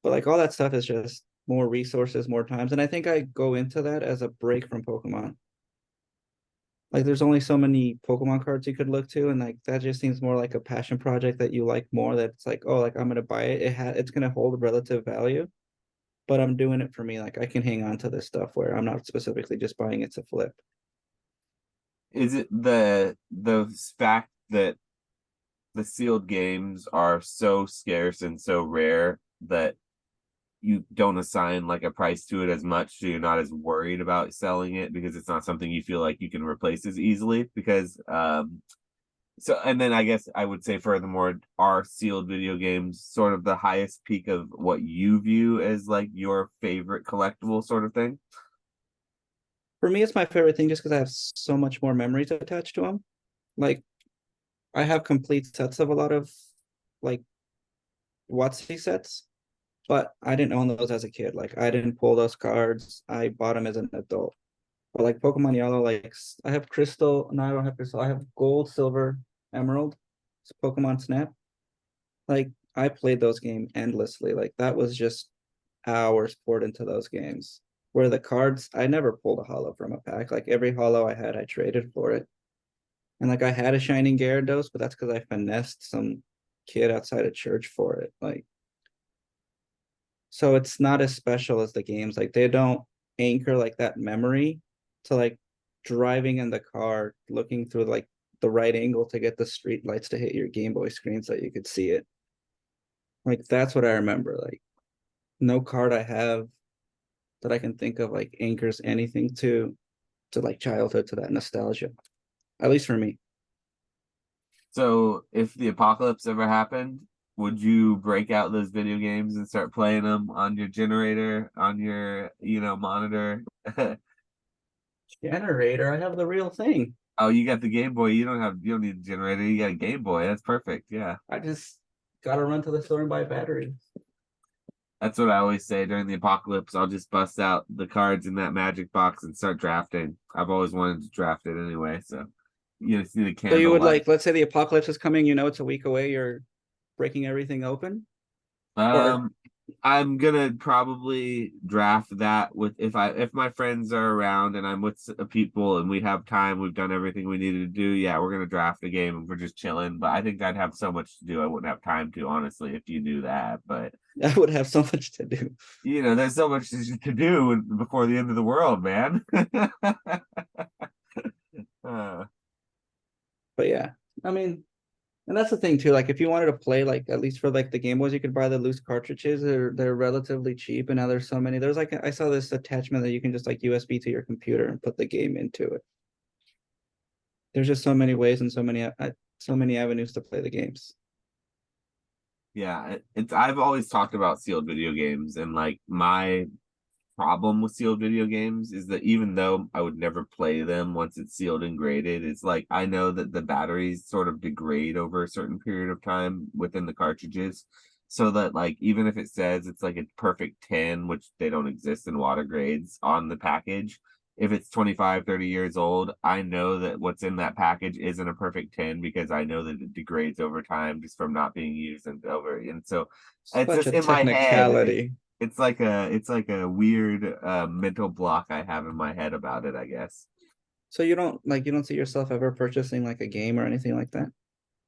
Speaker 2: But like all that stuff is just more resources, more times, and I think I go into that as a break from Pokemon. Like there's only so many Pokemon cards you could look to, and like that just seems more like a passion project that you like more. That's like, oh, like I'm gonna buy it. It's gonna hold relative value, but I'm doing it for me. Like I can hang on to this stuff where I'm not specifically just buying it to flip.
Speaker 1: Is it the fact that the sealed games are so scarce and so rare that you don't assign like a price to it as much, so you're not as worried about selling it because it's not something you feel like you can replace as easily? Because so, and then I guess I would say furthermore, are sealed video games sort of the highest peak of what you view as like your favorite collectible sort of thing?
Speaker 2: For me, it's my favorite thing just because I have so much more memories attached to them. Like I have complete sets of a lot of like WotC sets, but I didn't own those as a kid. Like I didn't pull those cards. I bought them as an adult. But like Pokemon Yellow, like I have Crystal. No, I don't have Crystal. I have Gold, Silver, Emerald. It's Pokemon Snap. Like I played those games endlessly. Like that was just hours poured into those games. Where the cards, I never pulled a holo from a pack. Like every holo I had, I traded for it. And like I had a Shining Gyarados, but that's because I finessed some kid outside of church for it. Like so it's not as special as the games. Like they don't anchor like that memory to like driving in the car, looking through like the right angle to get the street lights to hit your Game Boy screen so you could see it. Like that's what I remember. Like no card I have that I can think of like anchors anything to like childhood, to that nostalgia. At least for me.
Speaker 1: So if the apocalypse ever happened, would you break out those video games and start playing them on your generator, on your, monitor?
Speaker 2: Generator, I have the real thing.
Speaker 1: Oh, you got the Game Boy. You don't need a generator. You got a Game Boy. That's perfect. Yeah.
Speaker 2: I just gotta run to the store and buy batteries.
Speaker 1: That's what I always say during the apocalypse. I'll just bust out the cards in that magic box and start drafting. I've always wanted to draft it anyway, so you just need a
Speaker 2: So you would
Speaker 1: candlelight.
Speaker 2: like, let's say the apocalypse is coming, it's a week away, you're breaking everything open? Or
Speaker 1: Um, I'm gonna probably draft that with if my friends are around and I'm with people and we have time, we've done everything we needed to do. Yeah, we're gonna draft a game and we're just chilling. But I think I'd have so much to do, I wouldn't have time to, honestly, if you knew that. But
Speaker 2: I would have so much to do.
Speaker 1: there's so much to do before the end of the world, man. uh,
Speaker 2: But yeah, I mean, and that's the thing too. Like if you wanted to play, like at least for like the Game Boys, you could buy the loose cartridges. They're relatively cheap, and now there's so many. There's like I saw this attachment that you can just like USB to your computer and put the game into it. There's just so many ways and so many avenues to play the games.
Speaker 1: yeah, it's I've always talked about sealed video games and like my problem with sealed video games is that even though I would never play them once it's sealed and graded, it's like I know that the batteries sort of degrade over a certain period of time within the cartridges. So that like even if it says it's like a perfect 10, which they don't exist in water grades on the package, if it's 25, 30 years old, I know that what's in that package isn't a perfect 10 because I know that it degrades over time just from not being used and over. And so it's
Speaker 2: Such
Speaker 1: just
Speaker 2: a
Speaker 1: in my head.
Speaker 2: technicality.
Speaker 1: It's like a weird mental block I have in my head about it, I guess.
Speaker 2: So you don't see yourself ever purchasing like a game or anything like that?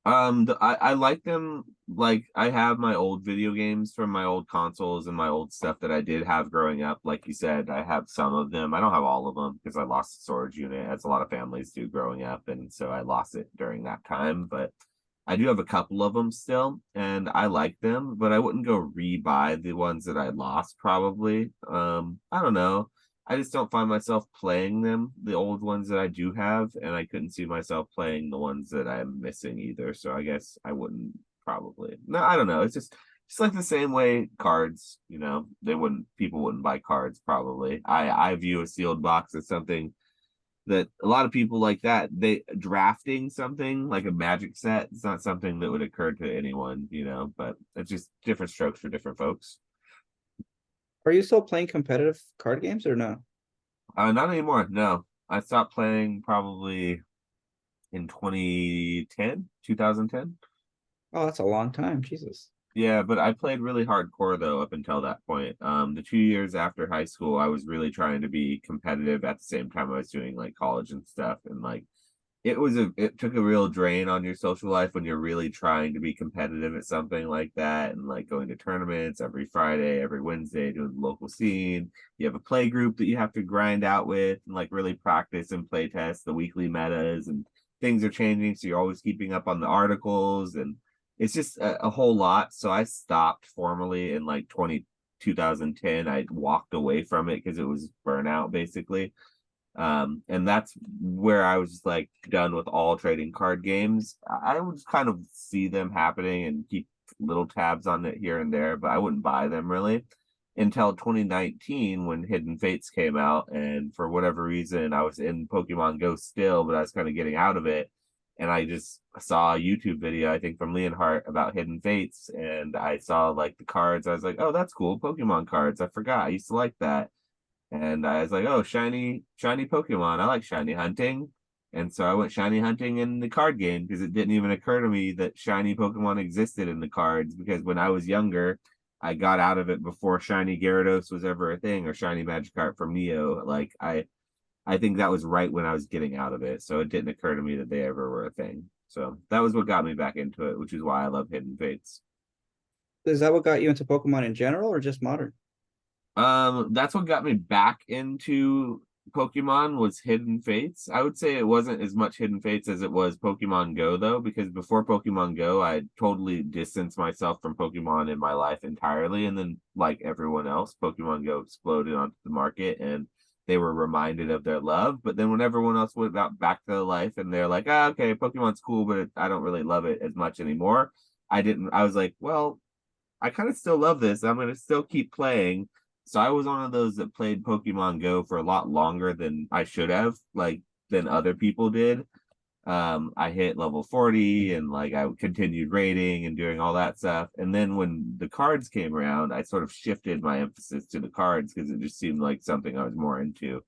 Speaker 1: I like them. Like I have my old video games from my old consoles and my old stuff that I did have growing up. Like you said, I have some of them. I don't have all of them because I lost the storage unit, as a lot of families do growing up, and so I lost it during that time. But I do have a couple of them still, and I like them. But I wouldn't go rebuy the ones that I lost. Probably. I don't know. I just don't find myself playing them, the old ones that I do have, and I couldn't see myself playing the ones that I'm missing either. So I guess I wouldn't probably. No, I don't know. It's just like the same way cards, people wouldn't buy cards probably. I view a sealed box as something that a lot of people like that. They drafting something like a magic set, it's not something that would occur to anyone, but it's just different strokes for different folks.
Speaker 2: Are you still playing competitive card games or no?
Speaker 1: Not anymore. No, I stopped playing probably in 2010, 2010.
Speaker 2: Oh, that's a long time. Jesus.
Speaker 1: Yeah, but I played really hardcore though up until that point. The 2 years after high school, I was really trying to be competitive at the same time I was doing like college and stuff, and like it took a real drain on your social life when you're really trying to be competitive at something like that, and like going to tournaments every Friday, every Wednesday, doing the local scene. You have a play group that you have to grind out with and like really practice and play test the weekly metas, and things are changing, so you're always keeping up on the articles, and it's just a whole lot. So I stopped formally in like 2010. I walked away from it because it was burnout basically. And that's where I was just like done with all trading card games. I would kind of see them happening and keep little tabs on it here and there, but I wouldn't buy them really until 2019 when Hidden Fates came out. And for whatever reason, I was in Pokemon Go still, but I was kind of getting out of it. And I just saw a YouTube video, I think from Leonhardt, about Hidden Fates. And I saw like the cards. I was like, oh, that's cool. Pokemon cards. I forgot. I used to like that. And I was like, oh, shiny Pokemon. I like shiny hunting. And so I went shiny hunting in the card game because it didn't even occur to me that shiny Pokemon existed in the cards. Because when I was younger, I got out of it before shiny Gyarados was ever a thing, or shiny Magikarp from Neo. Like I think that was right when I was getting out of it. So it didn't occur to me that they ever were a thing. So that was what got me back into it, which is why I love Hidden Fates.
Speaker 2: Is that what got you into Pokemon in general or just modern?
Speaker 1: That's what got me back into Pokemon was Hidden Fates. I would say it wasn't as much Hidden Fates as it was Pokemon Go though, because before Pokemon Go, I totally distanced myself from Pokemon in my life entirely. And then, like everyone else, Pokemon Go exploded onto the market and they were reminded of their love. But then when everyone else went back to life and they're like, ah, okay, Pokemon's cool, but I don't really love it as much anymore. I was like, well, I kind of still love this. I'm going to still keep playing. So I was one of those that played Pokemon Go for a lot longer than I should have, like than other people did. I hit level 40 and like I continued raiding and doing all that stuff. And then when the cards came around, I sort of shifted my emphasis to the cards because it just seemed like something I was more into.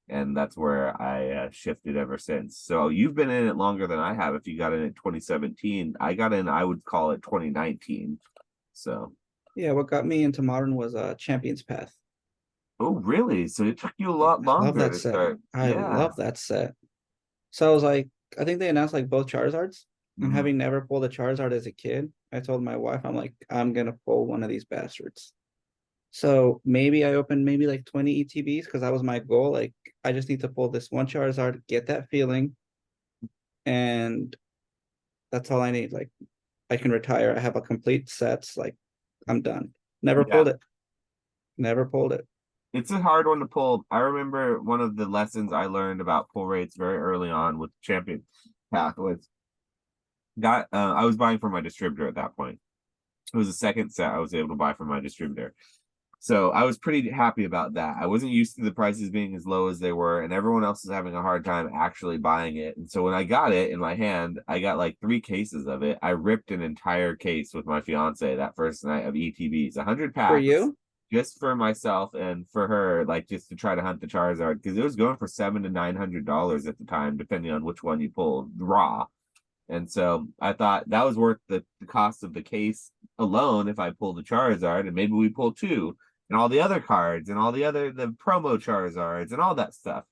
Speaker 1: And that's where I shifted ever since. So you've been in it longer than I have. If you got in at 2017, I got in, I would call it 2019. So,
Speaker 2: Yeah, what got me into modern was Champion's Path.
Speaker 1: oh, really? So it took you a lot
Speaker 2: I love
Speaker 1: longer
Speaker 2: that
Speaker 1: to
Speaker 2: set.
Speaker 1: start.
Speaker 2: I
Speaker 1: Yeah.
Speaker 2: love that set. So I was like, I think they announced like both Charizards. And
Speaker 1: Hmm.
Speaker 2: having never pulled a Charizard as a kid, I told my wife, I'm like, I'm gonna pull one of these bastards. So maybe I opened maybe like 20 ETBs because that was my goal. Like, I just need to pull this one Charizard, get that feeling, and that's all I need. Like, I can retire. I have a complete sets. Like, I'm done. Never
Speaker 1: Yeah.
Speaker 2: pulled it. Never pulled it.
Speaker 1: It's a hard one to pull. I remember one of the lessons I learned about pull rates very early on with Champion Path was I was buying from my distributor at that point. It was the second set I was able to buy from my distributor. So I was pretty happy about that. I wasn't used to the prices being as low as they were, and everyone else was having a hard time actually buying it. And so when I got it in my hand, I got like 3 cases of it. I ripped an entire case with my fiance that first night of ETBs, 100
Speaker 2: For
Speaker 1: packs,
Speaker 2: you?
Speaker 1: just for myself and for her, like just to try to hunt the Charizard because it was going for $700 to $900 at the time, depending on which one you pulled raw. And so I thought that was worth the cost of the case alone if I pulled the Charizard, and maybe we pull two and all the other cards and all the promo Charizards and all that stuff.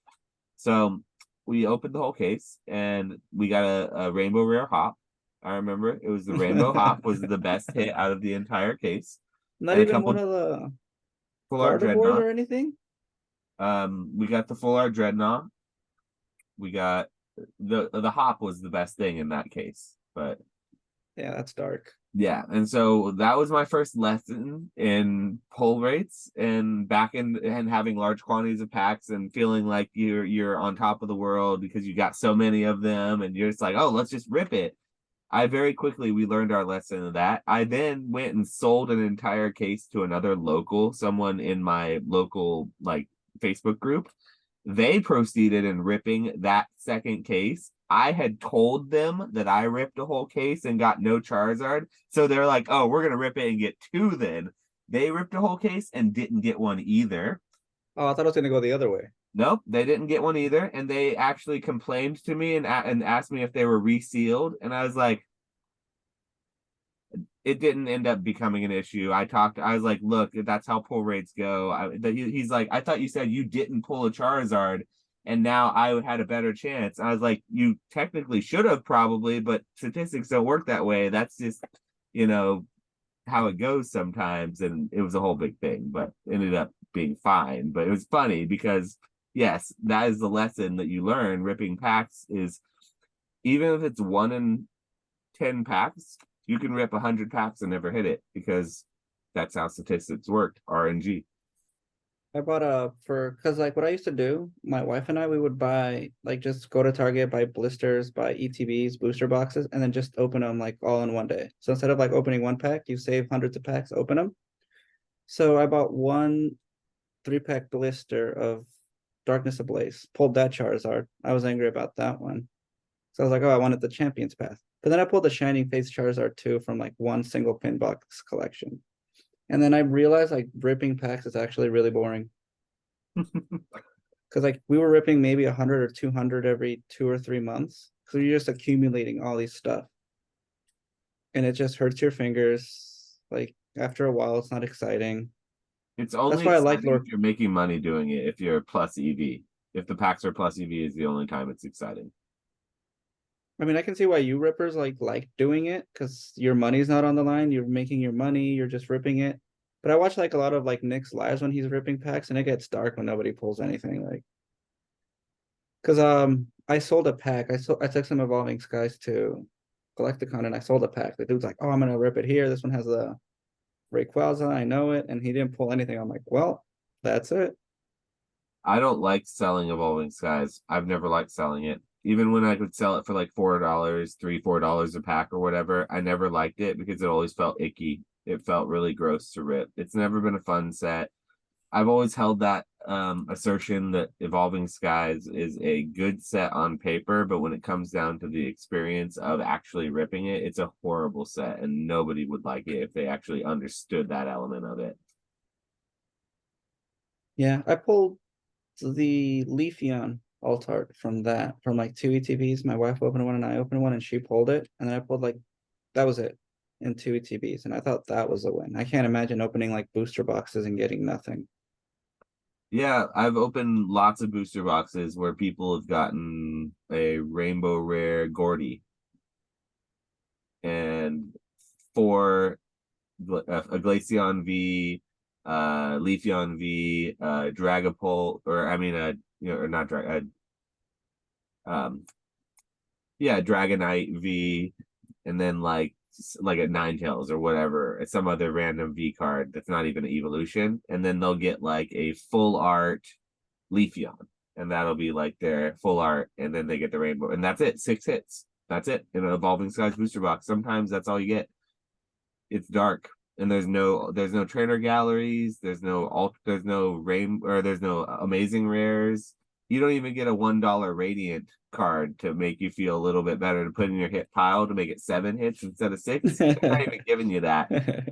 Speaker 1: So we opened the whole case and we got a rainbow rare hop. I remember it was the rainbow hop was the best hit out of the entire case,
Speaker 2: Not
Speaker 1: and a
Speaker 2: even one
Speaker 1: couple
Speaker 2: of the
Speaker 1: full art
Speaker 2: Gardevoirs
Speaker 1: dreadnought.
Speaker 2: or anything?
Speaker 1: We got the full art dreadnought. We got the hop was the best thing in that case, but
Speaker 2: Yeah, that's dark.
Speaker 1: Yeah, and so that was my first lesson in pull rates and back in and having large quantities of packs and feeling like you're on top of the world because you got so many of them and you're just like, oh, let's just rip it. I very quickly we learned our lesson of that. I then went and sold an entire case to another local, someone in my local like Facebook group. They proceeded in ripping that second case. I had told them that I ripped a whole case and got no Charizard. So they're like, oh, we're going to rip it and get two then. They ripped a whole case and didn't get one either.
Speaker 2: Oh, I thought it was gonna go the other way.
Speaker 1: Nope, they didn't get one either. And they actually complained to me and asked me if they were resealed. And I was like, it didn't end up becoming an issue. I was like, look, that's how pull rates go. He's like, I thought you said you didn't pull a Charizard and now I had a better chance. I was like, you technically should have probably, but statistics don't work that way. That's just, you know, how it goes sometimes. And it was a whole big thing, but ended up being fine. But it was funny because, yes, that is the lesson that you learn. Ripping packs is, even if it's 1 in 10 packs, you can rip 100 packs and never hit it because that's how statistics work. RNG.
Speaker 2: I bought a for because like what I used to do, my wife and I, we would buy like just go to Target, buy blisters, buy ETBs, booster boxes, and then just open them like all in one day. So instead of like opening one pack, you save hundreds of packs, open them. So I bought one 3-pack blister of Darkness Ablaze, pulled that Charizard. I was angry about that one. So I was like, oh, I wanted the Champions Path. But then I pulled the Shining Fates Charizard 2 from like one single pin box collection. And then I realized like ripping packs is actually really boring. Because like we were ripping maybe 100 or 200 every 2 or 3 months. So you're just accumulating all these stuff. And it just hurts your fingers. Like after a while, it's not exciting.
Speaker 1: It's
Speaker 2: That's
Speaker 1: only
Speaker 2: why I like
Speaker 1: exciting
Speaker 2: Lord.
Speaker 1: if you're making money doing it. If you're plus EV, if the packs are plus EV, is the only time it's exciting.
Speaker 2: I mean, I can see why you rippers like doing it because your money's not on the line. You're making your money. You're just ripping it. But I watch like a lot of like Nick's lives when he's ripping packs, and it gets dark when nobody pulls anything. Like, because I sold a pack. I took some Evolving Skies to Galacticon, and I sold a pack. The dude's like, "Oh, I'm gonna rip it here. This one has a Rayquaza. I know it," and he didn't pull anything. I'm like, "Well, that's it."
Speaker 1: I don't like selling Evolving Skies. I've never liked selling it. Even when I could sell it for like $4, $4 a pack or whatever, I never liked it because it always felt icky. It felt really gross to rip. It's never been a fun set. I've always held that assertion that Evolving Skies is a good set on paper, but when it comes down to the experience of actually ripping it, it's a horrible set, and nobody would like it if they actually understood that element of it.
Speaker 2: Yeah, I pulled the Leafeon Altart from that from like two ETBs. My wife opened one and I opened one, and she pulled it, and then I pulled like that was it in two ETBs, and I thought that was a win. I can't imagine opening like booster boxes and getting nothing.
Speaker 1: Yeah, I've opened lots of booster boxes where people have gotten a rainbow rare Gordy and four a Glaceon V, Leafeon V, Dragapult, or I mean, or not yeah, Dragonite V, and then like a Ninetales or whatever, some other random V card that's not even an evolution, and then they'll get like a full art Leafeon, and that'll be like their full art, and then they get the rainbow, and that's it. 6 hits. That's it in an Evolving Skies booster box. Sometimes that's all you get. It's dark, and there's no trainer galleries. There's no rain or there's no amazing rares. You don't even get a $1 radiant card to make you feel a little bit better to put in your hit pile to make it 7 hits instead of 6. They're not even giving you that.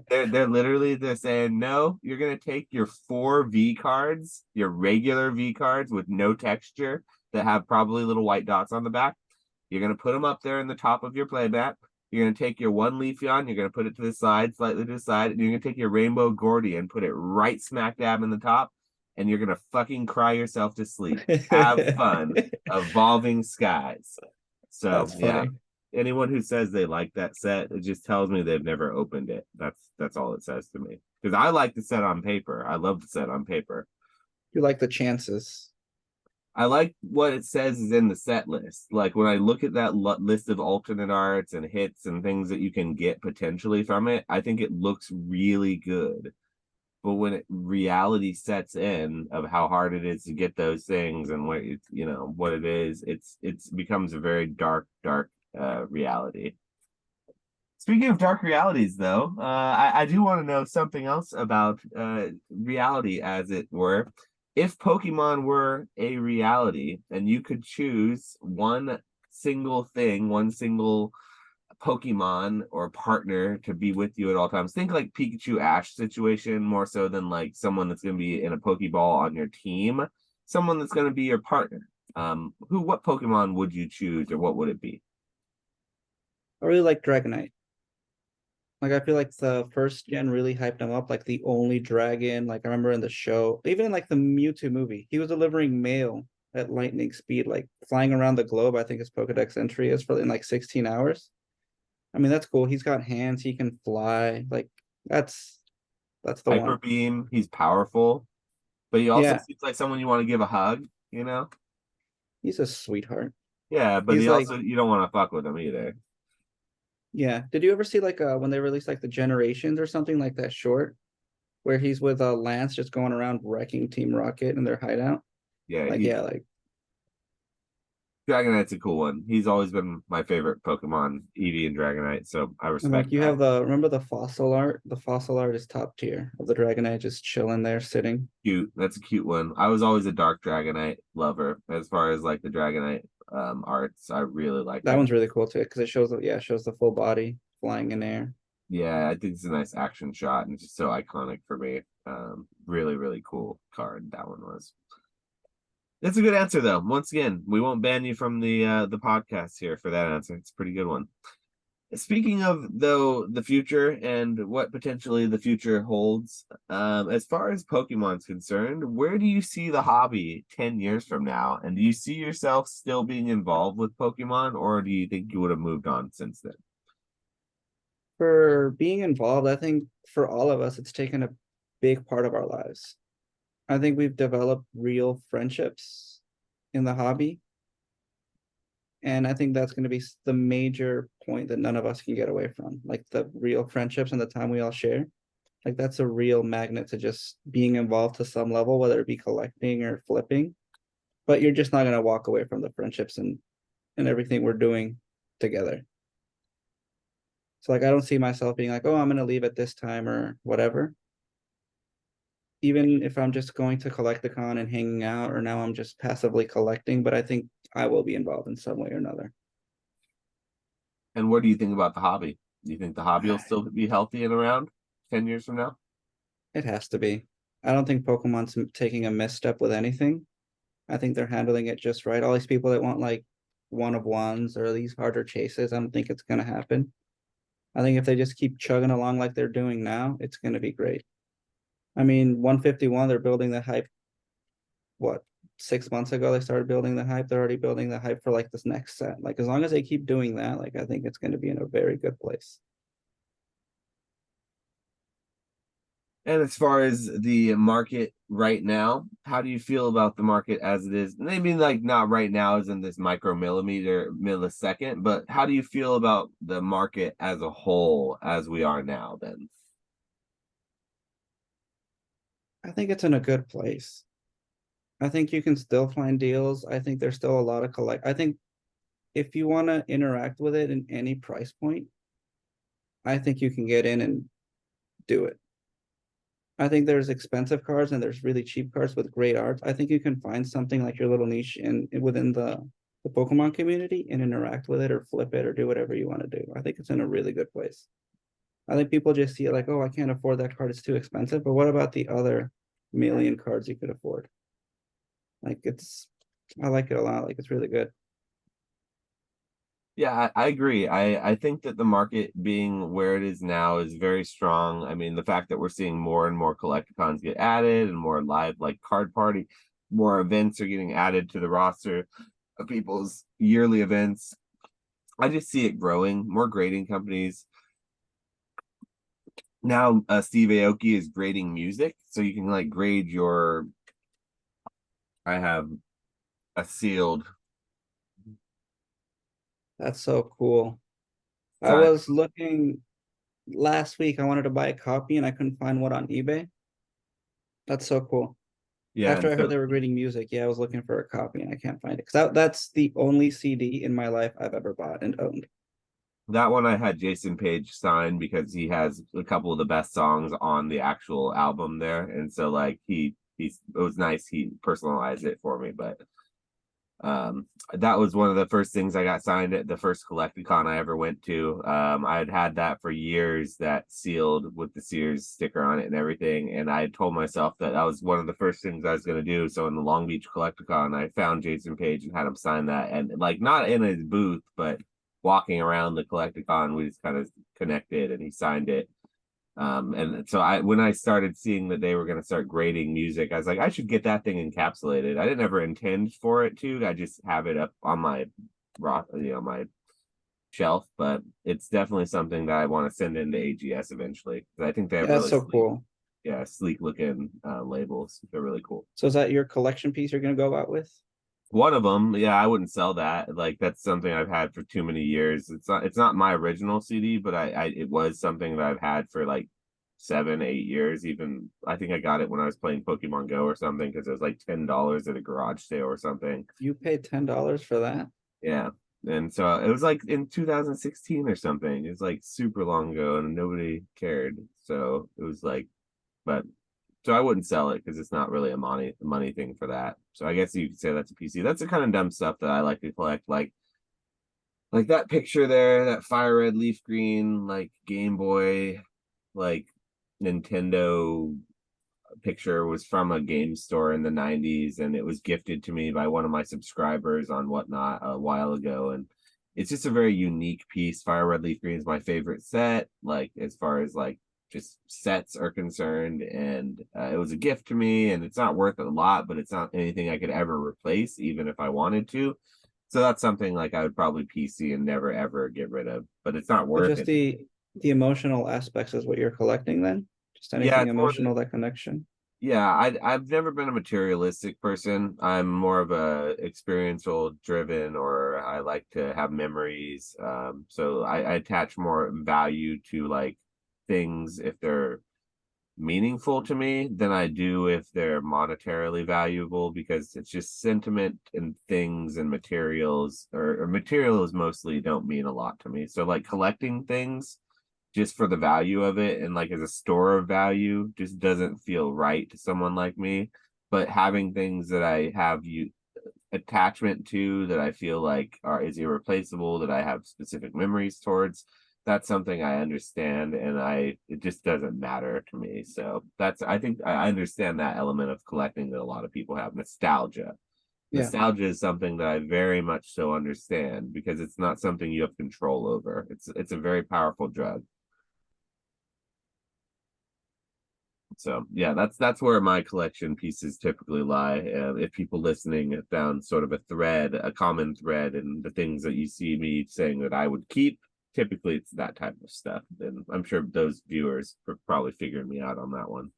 Speaker 1: They're saying no, you're gonna take your 4 V cards, your regular V cards with no texture that have probably little white dots on the back. You're gonna put them up there in the top of your playmat. You're gonna take your one Leafeon, you're gonna put it to the side, slightly to the side, and you're gonna take your Rainbow Gordy and put it right smack dab in the top, and you're gonna fucking cry yourself to sleep. Have fun. Evolving Skies. So
Speaker 2: That's
Speaker 1: yeah.
Speaker 2: funny.
Speaker 1: Anyone who says they like that set, it just tells me they've never opened it. That's all it says to me. Because I like the set on paper. I love the set on paper.
Speaker 2: You like the chances.
Speaker 1: I like what it says is in the set list. Like when I look at that list of alternate arts and hits and things that you can get potentially from it, I think it looks really good. But when reality sets in of how hard it is to get those things and what it's, what it is, it's becomes a very dark reality. Speaking of dark realities, though, I do want to know something else about reality, as it were. If Pokemon were a reality and you could choose one single thing, one single Pokemon or partner to be with you at all times, think like Pikachu Ash situation more so than like someone that's going to be in a Pokeball on your team, someone that's going to be your partner. What Pokemon would you choose or what would it be?
Speaker 2: I really like Dragonite. Like I feel like the first gen really hyped him up, like the only dragon. Like I remember in the show, even in like the Mewtwo movie, he was delivering mail at lightning speed, like flying around the globe. I think his Pokedex entry is for in like 16 hours. I mean, that's cool. He's got hands, he can fly. Like that's that's the
Speaker 1: Hyper
Speaker 2: one.
Speaker 1: Beam, he's powerful, but he also
Speaker 2: Yeah,
Speaker 1: seems like someone you want to give a hug, you know?
Speaker 2: he's a sweetheart.
Speaker 1: Yeah, but
Speaker 2: He's
Speaker 1: he
Speaker 2: like,
Speaker 1: also you don't want to fuck with him either.
Speaker 2: yeah. Did you ever see like when they released like the Generations or something like that short where he's with Lance just going around wrecking Team Rocket in their hideout?
Speaker 1: Yeah,
Speaker 2: Like, yeah, like
Speaker 1: Dragonite's a cool one. He's always been my favorite Pokemon, Eevee and Dragonite, so I
Speaker 2: and
Speaker 1: respect
Speaker 2: like you
Speaker 1: that.
Speaker 2: have the remember the fossil art? The fossil art is top tier of the Dragonite just chilling there sitting.
Speaker 1: Cute. That's a cute one. I was always a Dark Dragonite lover as far as like the Dragonite arts. I really like
Speaker 2: That
Speaker 1: that.
Speaker 2: one's really cool too because it shows yeah, it shows the full body flying in air.
Speaker 1: Yeah, I think it's a nice action shot and just so iconic for me. Really, really cool card that one was. It's a good answer though. Once again, we won't ban you from the podcast here for that answer. It's a pretty good one. Speaking of though the future and what potentially the future holds, as far as Pokemon's concerned, where do you see the hobby 10 years from now? And do you see yourself still being involved with Pokemon, or do you think you would have moved on since then?
Speaker 2: For being involved, I think for all of us, it's taken a big part of our lives. I think we've developed real friendships in the hobby. And I think that's going to be the major point that none of us can get away from. Like the real friendships and the time we all share. Like that's a real magnet to just being involved to some level, whether it be collecting or flipping. But you're just not going to walk away from the friendships and everything we're doing together. So like I don't see myself being like, oh, I'm going to leave at this time or whatever. Even if I'm just going to collect the con and hanging out, or now I'm just passively collecting, but I think I will be involved in some way or another.
Speaker 1: And what do you think about the hobby? Do you think the hobby will still be healthy and around 10 years from now?
Speaker 2: It has to be. I don't think Pokemon's taking a misstep with anything. I think they're handling it just right. All these people that want like one of ones or these harder chases, I don't think it's going to happen. I think if they just keep chugging along like they're doing now, it's going to be great. I mean, 151, they're building the hype. What, 6 months ago, they started building the hype. They're already building the hype for like this next set. Like, as long as they keep doing that, like, I think it's going to be in a very good place.
Speaker 1: And as far as the market right now, how do you feel about the market as it is? Maybe like not right now as in this micromillimeter millisecond, but how do you feel about the market as a whole as we are now then?
Speaker 2: I think it's in a good place. I think you can still find deals. I think there's still a lot of collect. I think if you want to interact with it in any price point, I think you can get in and do it. I think there's expensive cards and there's really cheap cards with great art. I think you can find something like your little niche in within the Pokemon community and interact with it or flip it or do whatever you want to do. I think it's in a really good place. I think people just see it like, oh, I can't afford that card. It's too expensive. But what about the other million cards you could afford? Like I like it a lot. Like it's really good.
Speaker 1: Yeah, I agree. I think that the market being where it is now is very strong. I mean, the fact that we're seeing more and more collecticons get added and more live like card party, more events are getting added to the roster of people's yearly events. I just see it growing. More grading companies. Now Steve Aoki is grading music, so you can like grade your I have a sealed.
Speaker 2: That's so cool. I
Speaker 1: So
Speaker 2: was looking last week. I wanted to buy a copy and I couldn't find one on eBay. That's so cool.
Speaker 1: yeah,
Speaker 2: After
Speaker 1: and
Speaker 2: I heard
Speaker 1: so
Speaker 2: they were grading music, yeah, I was looking for a copy and I can't find it because that's the only CD in my life I've ever bought and owned.
Speaker 1: that one I had Jason Page sign because he has a couple of the best songs on the actual album there, and so like it was nice he personalized it for me, but that was one of the first things I got signed at the first Collecticon I ever went to. I had that for years, that sealed with the Sears sticker on it and everything, and I had told myself that that was one of the first things I was going to do. So in the Long Beach Collecticon, I found Jason Page and had him sign that, and like not in his booth, but walking around the Collecticon, we just kind of connected, and he signed it. And so when I started seeing that they were going to start grading music, I was like, I should get that thing encapsulated. I didn't ever intend for it to. I just have it up on my rock, my shelf. But it's definitely something that I want to send into AGS eventually. I think they
Speaker 2: Yeah,
Speaker 1: have
Speaker 2: that's
Speaker 1: really
Speaker 2: so
Speaker 1: sleek,
Speaker 2: cool.
Speaker 1: yeah, sleek looking labels. They're really cool.
Speaker 2: So is that your collection piece you're gonna go out with?
Speaker 1: One of them, yeah, I wouldn't sell that. Like that's something I've had for too many years. It's not my original CD, but I it was something that I've had for like 7, 8 years. Even I think I got it when I was playing Pokemon Go or something because it was like $10 at a garage sale or something.
Speaker 2: You paid $10 for that?
Speaker 1: Yeah. And so it was like in 2016 or something. It's like super long ago and nobody cared. So it was like, but so I wouldn't sell it because it's not really a money thing for that. So I guess you could say that's a PC. That's the kind of dumb stuff that I like to collect. Like that picture there, that fire red leaf green, like Game Boy, like Nintendo picture was from a game store in the 90s, and it was gifted to me by one of my subscribers on Whatnot a while ago. And it's just a very unique piece. Fire red leaf green is my favorite set, like as far as like just sets are concerned, and it was a gift to me, and it's not worth a lot, but it's not anything I could ever replace even if I wanted to. So that's something like I would probably PC and never ever get rid of, but it's not
Speaker 2: But
Speaker 1: worth
Speaker 2: just
Speaker 1: it.
Speaker 2: the emotional aspects is what you're collecting then? Just
Speaker 1: Yeah,
Speaker 2: anything
Speaker 1: it's more
Speaker 2: emotional, that connection?
Speaker 1: yeah, I've never been a materialistic person. I'm more of a experiential driven, or I like to have memories. So I attach more value to like things if they're meaningful to me than I do if they're monetarily valuable, because it's just sentiment and things and materials, or materials mostly don't mean a lot to me. So like collecting things just for the value of it and like as a store of value just doesn't feel right to someone like me. But having things that I have you attachment to, that I feel like are is irreplaceable, that I have specific memories towards, that's something I understand, and it just doesn't matter to me. So that's I think I understand that element of collecting that a lot of people have, nostalgia.
Speaker 2: Yeah.
Speaker 1: Nostalgia is something that I very much so understand because it's not something you have control over. It's a very powerful drug. So yeah, that's where my collection pieces typically lie. If people listening have found sort of a common thread in the things that you see me saying that I would keep, typically it's that type of stuff. And I'm sure those viewers probably figured me out on that one.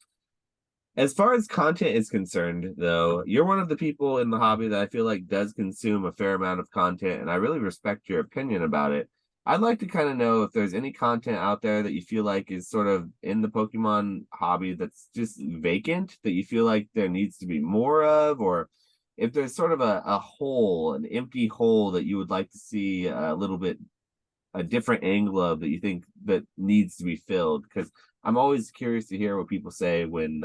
Speaker 1: As far as content is concerned, though, you're one of the people in the hobby that I feel like does consume a fair amount of content, and I really respect your opinion about it. I'd like to kind of know if there's any content out there that you feel like is sort of in the Pokemon hobby that's just vacant, that you feel like there needs to be more of, or if there's sort of a hole, an empty hole that you would like to see a little bit a different angle of that you think that needs to be filled, because I'm always curious to hear what people say when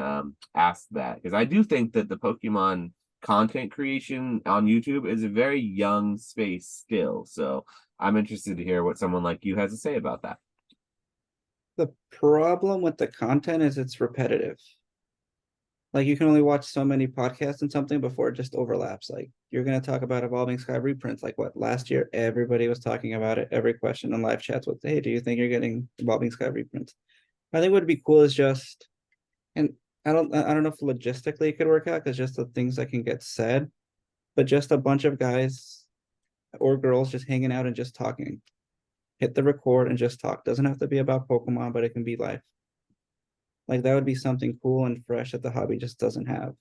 Speaker 1: asked that, because I do think that the Pokemon content creation on YouTube is a very young space still. So I'm interested to hear what someone like you has to say about that.
Speaker 2: The problem with the content is it's repetitive. Like you can only watch so many podcasts and something before it just overlaps. Like you're gonna talk about evolving sky reprints. Like what last year, everybody was talking about it. Every question in live chats was, "Hey, do you think you're getting evolving sky reprints?" I think what would be cool is just, and I don't know if logistically it could work out because just the things that can get said, but just a bunch of guys or girls just hanging out and just talking. Hit the record and just talk. Doesn't have to be about Pokemon, but it can be life. Like that would be something cool and fresh that the hobby just doesn't have.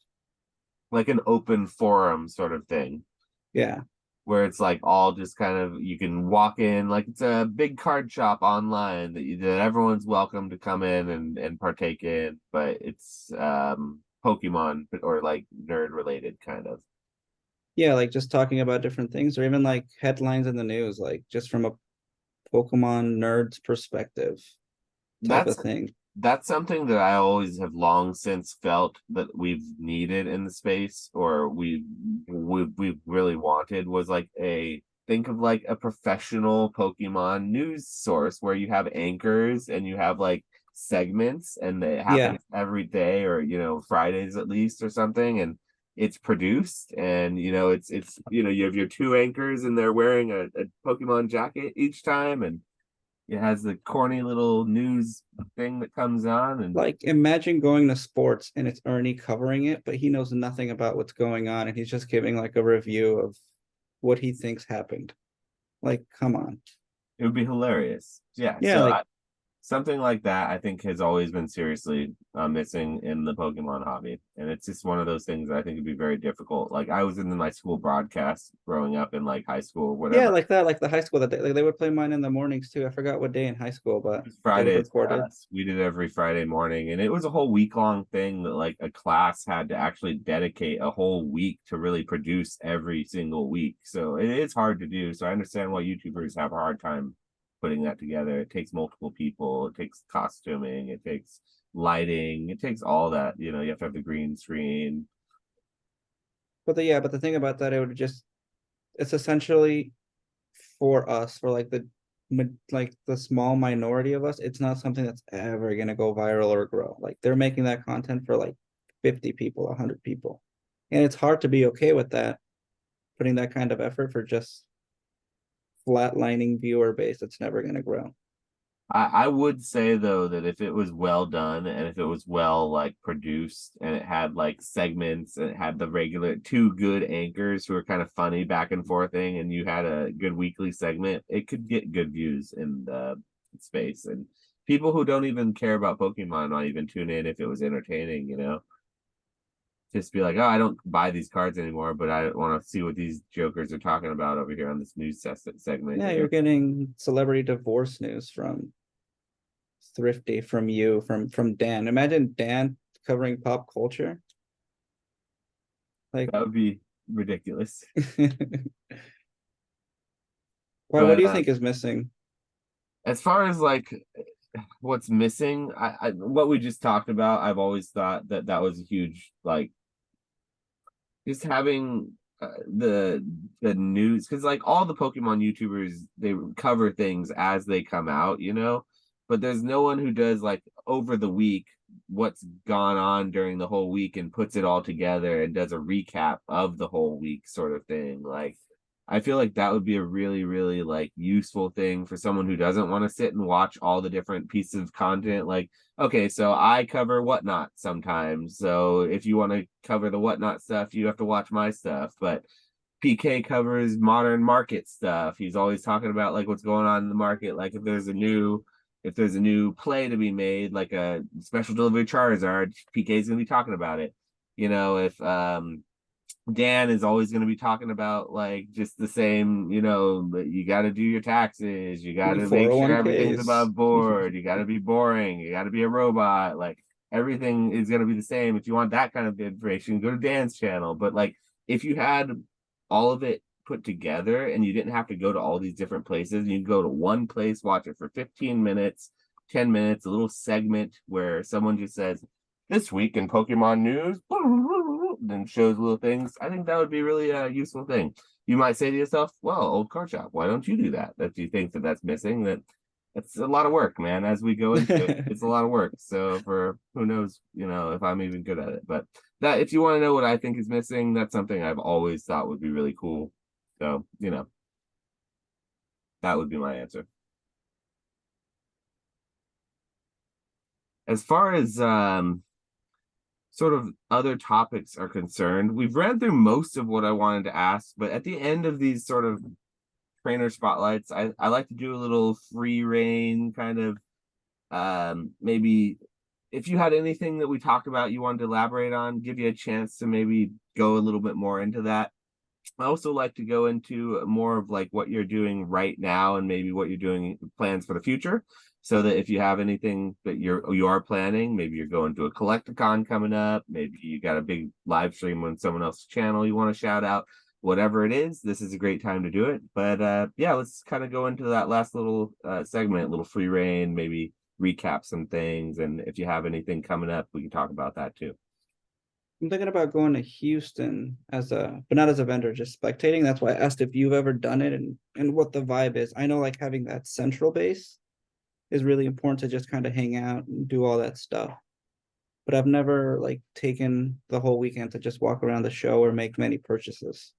Speaker 1: Like an open forum sort of thing.
Speaker 2: Yeah.
Speaker 1: where it's like all just kind of you can walk in like it's a big card shop online that everyone's welcome to come in and partake in, but it's Pokemon or like nerd related kind of.
Speaker 2: Yeah, like just talking about different things or even like headlines in the news, like just from a Pokemon nerd's perspective type of
Speaker 1: That's
Speaker 2: thing.
Speaker 1: that's something that I always have long since felt that we've needed in the space, or we really wanted was like a think of like a professional Pokemon news source where you have anchors and you have like segments and it
Speaker 2: Yeah.
Speaker 1: happens every day or Fridays at least or something, and it's produced and it's you have your two anchors and they're wearing a Pokemon jacket each time, and it has the corny little news thing that comes on, and
Speaker 2: Like imagine going to sports and it's Ernie covering it, but he knows nothing about what's going on and he's just giving like a review of what he thinks happened. Like, come on.
Speaker 1: it would be hilarious. Yeah,
Speaker 2: Yeah,
Speaker 1: so
Speaker 2: like
Speaker 1: something like that I think has always been seriously missing in the Pokemon hobby, and it's just one of those things that I think would be very difficult. Like I was in my school broadcast growing up in like high school or
Speaker 2: yeah,
Speaker 1: whatever.
Speaker 2: like that, like the high school that they would play mine in the mornings too. I forgot what day in high school, but they would
Speaker 1: Fridays for
Speaker 2: record it.
Speaker 1: us. We did it every Friday morning, and it was a whole week long thing that like a class had to actually dedicate a whole week to really produce every single week. So it is hard to do. So I understand why YouTubers have a hard time putting that together. It takes multiple people, it takes costuming, it takes lighting, it takes all that. You have to have the green screen.
Speaker 2: But the thing about that, it would just it's essentially for us, for like like the small minority of us, it's not something that's ever gonna go viral or grow. Like they're making that content for like 50 people, 100 people. And it's hard to be okay with that, putting that kind of effort for just flatlining viewer base that's never gonna grow.
Speaker 1: I would say though that if it was well done and if it was well like produced and it had like segments and it had the regular two good anchors who are kind of funny back and forthing and you had a good weekly segment, it could get good views in the space, and people who don't even care about Pokemon might even tune in if it was entertaining. Just be like, oh, I don't buy these cards anymore, but I want to see what these jokers are talking about over here on this news segment.
Speaker 2: Yeah, you're getting celebrity divorce news from Thrifty, from you, from Dan. Imagine Dan covering pop culture. Like
Speaker 1: That would be ridiculous.
Speaker 2: why, what
Speaker 1: But
Speaker 2: do you think is missing?
Speaker 1: as far as like what's missing, what we just talked about, I've always thought that that was a huge like just having the news, because like all the Pokemon YouTubers they cover things as they come out, but there's no one who does like over the week what's gone on during the whole week and puts it all together and does a recap of the whole week sort of thing. Like I feel like that would be a really, really like useful thing for someone who doesn't want to sit and watch all the different pieces of content. Like, okay, so I cover whatnot sometimes. So if you want to cover the whatnot stuff, you have to watch my stuff. But PK covers modern market stuff. He's always talking about like what's going on in the market. Like if there's a new play to be made, like a special delivery Charizard, PK's gonna be talking about it. If Dan is always going to be talking about like just the same, you got to do your taxes, you got to make sure everything's
Speaker 2: 401ks.
Speaker 1: above board, you got to be boring, you got to be a robot. Like everything is going to be the same. If you want that kind of information, go to Dan's channel. But like if you had all of it put together and you didn't have to go to all these different places, you go to one place, watch it for 15 minutes, 10 minutes, a little segment where someone just says, this week in Pokemon news, and shows little things. I think that would be really a useful thing. You might say to yourself, well, old card shop, why don't you do that? That you think that that's missing, that's a lot of work, man. As we go into it, it's a lot of work. So for who knows, if I'm even good at it. But that if you want to know what I think is missing, that's something I've always thought would be really cool. So, that would be my answer. As far as sort of other topics are concerned, we've ran through most of what I wanted to ask, but at the end of these sort of trainer spotlights, I like to do a little free reign kind of maybe if you had anything that we talked about you wanted to elaborate on, give you a chance to maybe go a little bit more into that. I also like to go into more of like what you're doing right now and maybe what you're doing plans for the future. So that if you have anything that you are planning, maybe you're going to a collecticon coming up, maybe you got a big live stream on someone else's channel you want to shout out, whatever it is, this is a great time to do it. But yeah, let's kind of go into that last little segment, little free reign, maybe recap some things, and if you have anything coming up, we can talk about that too.
Speaker 2: I'm thinking about going to Houston but not as a vendor, just spectating. That's why I asked if you've ever done it and what the vibe is. I know like having that central base is really important to just kind of hang out and do all that stuff. But I've never like taken the whole weekend to just walk around the show or make many purchases.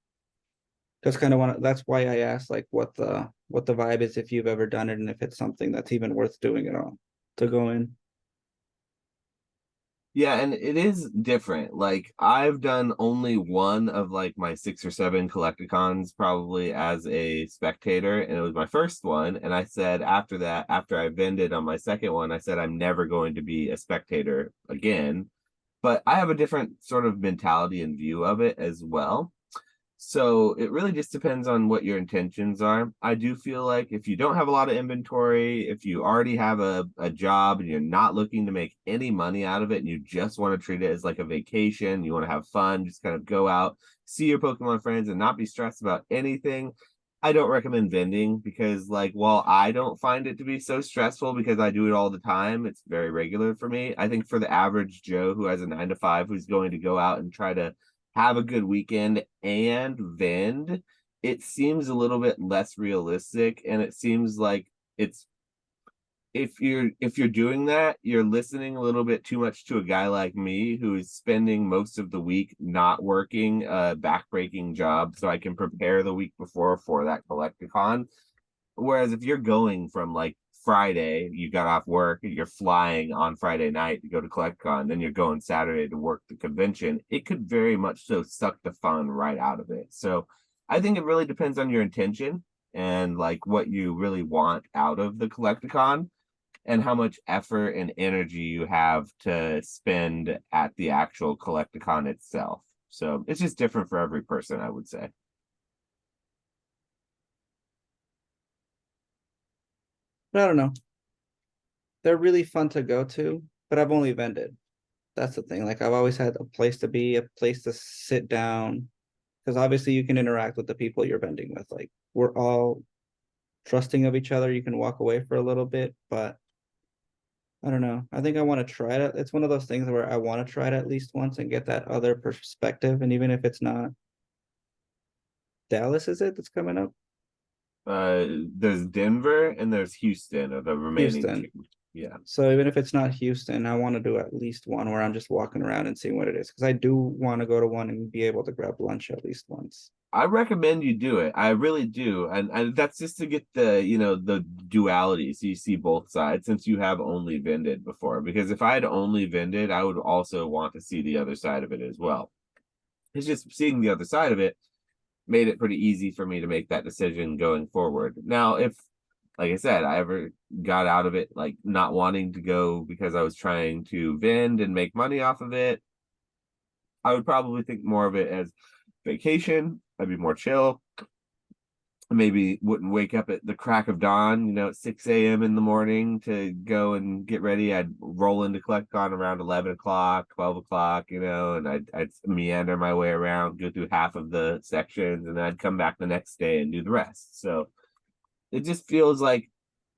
Speaker 2: That's why I asked like what the vibe is if you've ever done it and if it's something that's even worth doing at all to go in.
Speaker 1: Yeah, and it is different. Like I've done only one of like my 6 or 7 collecticons probably as a spectator, and it was my first one. And I said after that, after I vended on my second one, I said I'm never going to be a spectator again. But I have a different sort of mentality and view of it as well. So it really just depends on what your intentions are. I do feel like if you don't have a lot of inventory, if you already have a job and you're not looking to make any money out of it and you just want to treat it as like a vacation, you want to have fun, just kind of go out, see your Pokemon friends and not be stressed about anything. I don't recommend vending because like while I don't find it to be so stressful because I do it all the time, it's very regular for me. I think for the average Joe who has a 9 to 5 who's going to go out and try to have a good weekend and vend, it seems a little bit less realistic. And it seems like it's if you're doing that, you're listening a little bit too much to a guy like me who is spending most of the week not working a backbreaking job so I can prepare the week before for that collecticon. Whereas if you're going from like Friday, you got off work, you're flying on Friday night to go to CollectCon, then you're going Saturday to work the convention, it could very much so suck the fun right out of it. So I think it really depends on your intention and like what you really want out of the CollectCon and how much effort and energy you have to spend at the actual CollectCon itself. So it's just different for every person, I would say.
Speaker 2: But I don't know. They're really fun to go to, but I've only vended. That's the thing. Like I've always had a place to be, a place to sit down, because obviously you can interact with the people you're vending with. Like we're all trusting of each other. You can walk away for a little bit, but I don't know. I think I want to try it. It's one of those things where I want to try it at least once and get that other perspective. And even if it's not Dallas, is it that's coming up?
Speaker 1: There's Denver and there's Houston are the remaining
Speaker 2: Houston.
Speaker 1: two. Yeah.
Speaker 2: So even if it's not Houston, I want to do at least one where I'm just walking around and seeing what it is. Because I do want to go to one and be able to grab lunch at least once.
Speaker 1: I recommend you do it. I really do. And that's just to get the, the duality. So you see both sides since you have only vended before. Because if I had only vended, I would also want to see the other side of it as well. It's just seeing the other side of it made it pretty easy for me to make that decision going forward. Now, if, like I said, I ever got out of it, like not wanting to go because I was trying to vend and make money off of it, I would probably think more of it as vacation. I'd be more chill. Maybe wouldn't wake up at the crack of dawn, at 6 a.m. in the morning to go and get ready. I'd roll into CollectCon around 11 o'clock, 12 o'clock, and I'd meander my way around, go through half of the sections, and then I'd come back the next day and do the rest. So it just feels like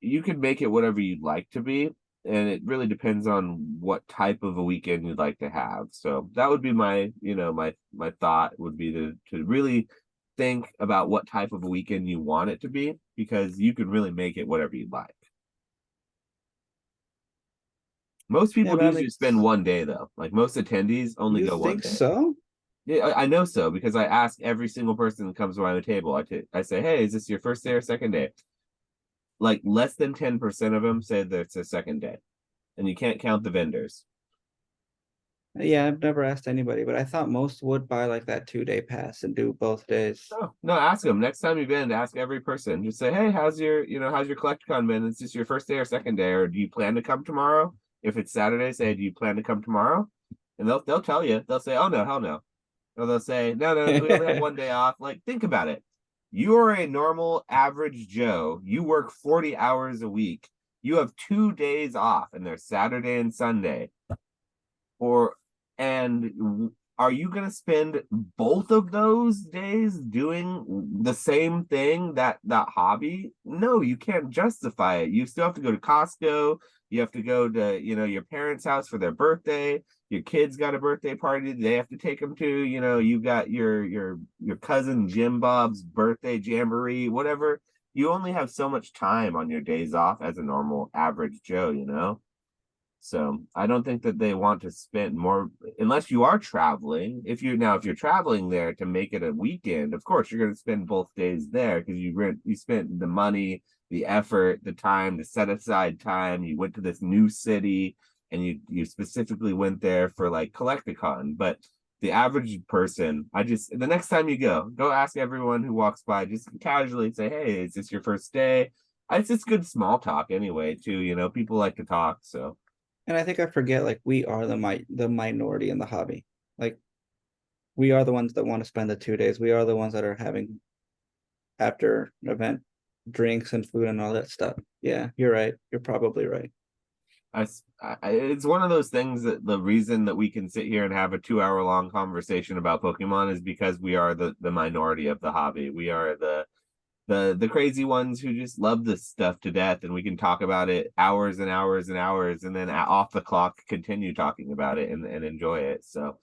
Speaker 1: you could make it whatever you'd like to be. And it really depends on what type of a weekend you'd like to have. So that would be my, my thought would be to really think about what type of a weekend you want it to be, because you can really make it whatever you'd like. Most
Speaker 2: Yeah,
Speaker 1: people
Speaker 2: but that
Speaker 1: usually
Speaker 2: makes
Speaker 1: spend one day though. Like most attendees only
Speaker 2: you
Speaker 1: go one
Speaker 2: think
Speaker 1: day.
Speaker 2: so?
Speaker 1: Yeah, I know so because I ask every single person that comes around the table. I say, hey, is this your first day or second day? Like less than 10% of them say that it's their second day, and you can't count the vendors.
Speaker 2: Yeah, I've never asked anybody, but I thought most would buy like that 2 day pass and do both days.
Speaker 1: No, no, ask them next time you've been. Ask every person. Just say, hey, how's your CollectCon been? Is this your first day or second day, or do you plan to come tomorrow? If it's Saturday, say, do you plan to come tomorrow? And they'll tell you. They'll say, oh no, hell no. Or they'll say, no, no, we only have one day off. Like, think about it. You are a normal average Joe. You work 40 hours a week. You have 2 days off, and they're Saturday and Sunday. Or and are you going to spend both of those days doing the same thing, that hobby? No, you can't justify it. You still have to go to Costco. You have to go to, your parents' house for their birthday. Your kids got a birthday party they have to take them to. You got your cousin Jim Bob's birthday jamboree, whatever. You only have so much time on your days off as a normal average Joe. So I don't think that they want to spend more unless you are traveling. If you're traveling there to make it a weekend, of course you're going to spend both days there because you spent the money, the effort, the time to set aside time. You went to this new city and you specifically went there for like Collecticon. But the average person, the next time you go ask everyone who walks by, just casually say, "Hey, is this your first day?" It's just good small talk anyway, too. People like to talk, so.
Speaker 2: And I think I forget, like, we are the minority in the hobby. Like, we are the ones that want to spend the 2 days. We are the ones that are having after event drinks and food and all that stuff. Yeah, you're right. You're probably right.
Speaker 1: It's one of those things that the reason that we can sit here and have a 2 hour long conversation about Pokemon is because we are the minority of the hobby. We are the crazy ones who just love this stuff to death, and we can talk about it hours and hours and hours, and then off the clock continue talking about it and enjoy it. So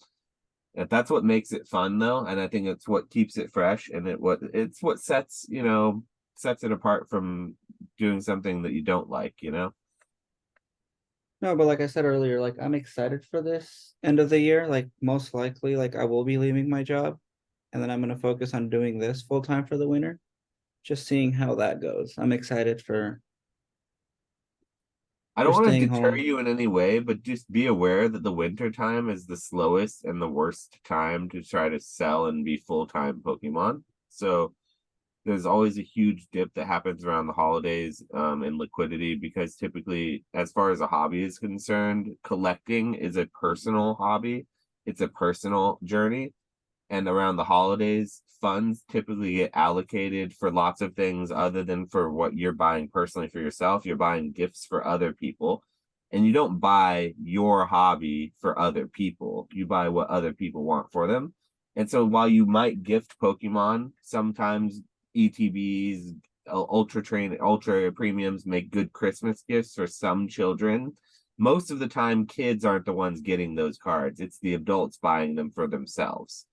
Speaker 1: if that's what makes it fun, though, and I think it's what keeps it fresh, and it's what sets it apart from doing something that you don't like.
Speaker 2: No, but like I said earlier, like, I'm excited for this end of the year. Like, most likely, like, I will be leaving my job, and then I'm going to focus on doing this full time for the winter. Just seeing how that goes. I'm excited
Speaker 1: I
Speaker 2: for
Speaker 1: don't want to
Speaker 2: staying
Speaker 1: deter
Speaker 2: home.
Speaker 1: you in any way, but just be aware that the winter time is the slowest and the worst time to try to sell and be full-time Pokemon. So there's always a huge dip that happens around the holidays in liquidity because typically, as far as a hobby is concerned, collecting is a personal hobby. It's a personal journey. And around the holidays, funds typically get allocated for lots of things other than for what you're buying personally for yourself. You're buying gifts for other people. And you don't buy your hobby for other people. You buy what other people want for them. And so while you might gift Pokemon, sometimes ETBs, ultra premiums make good Christmas gifts for some children. Most of the time, kids aren't the ones getting those cards. It's the adults buying them for themselves.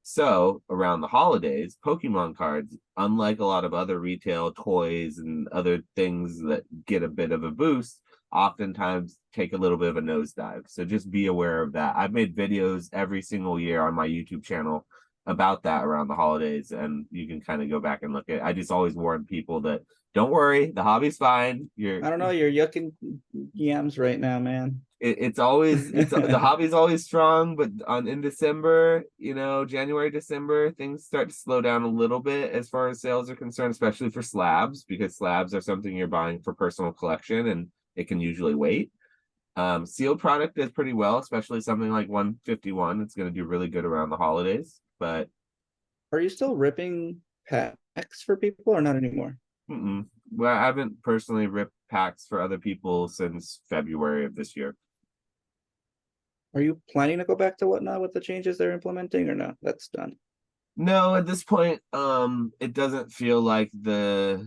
Speaker 1: So around the holidays, Pokemon cards, unlike a lot of other retail toys and other things that get a bit of a boost, oftentimes take a little bit of a nosedive. So just be aware of that. I've made videos every single year on my YouTube channel about that around the holidays, and you can kind of go back and look at it. I just always warn people that don't worry, the hobby's fine.
Speaker 2: I don't know, you're yucking yams right now, man.
Speaker 1: It's always the hobby's always strong, but in December, January, December, things start to slow down a little bit as far as sales are concerned, especially for slabs, because slabs are something you're buying for personal collection and it can usually wait. Sealed product does pretty well, especially something like 151. It's going to do really good around the holidays. But
Speaker 2: Are you still ripping packs for people or not anymore?
Speaker 1: well, I haven't personally ripped packs for other people since February of this year.
Speaker 2: Are you planning to go back to Whatnot with the changes they're implementing or no? That's done.
Speaker 1: No, at this point, it doesn't feel like the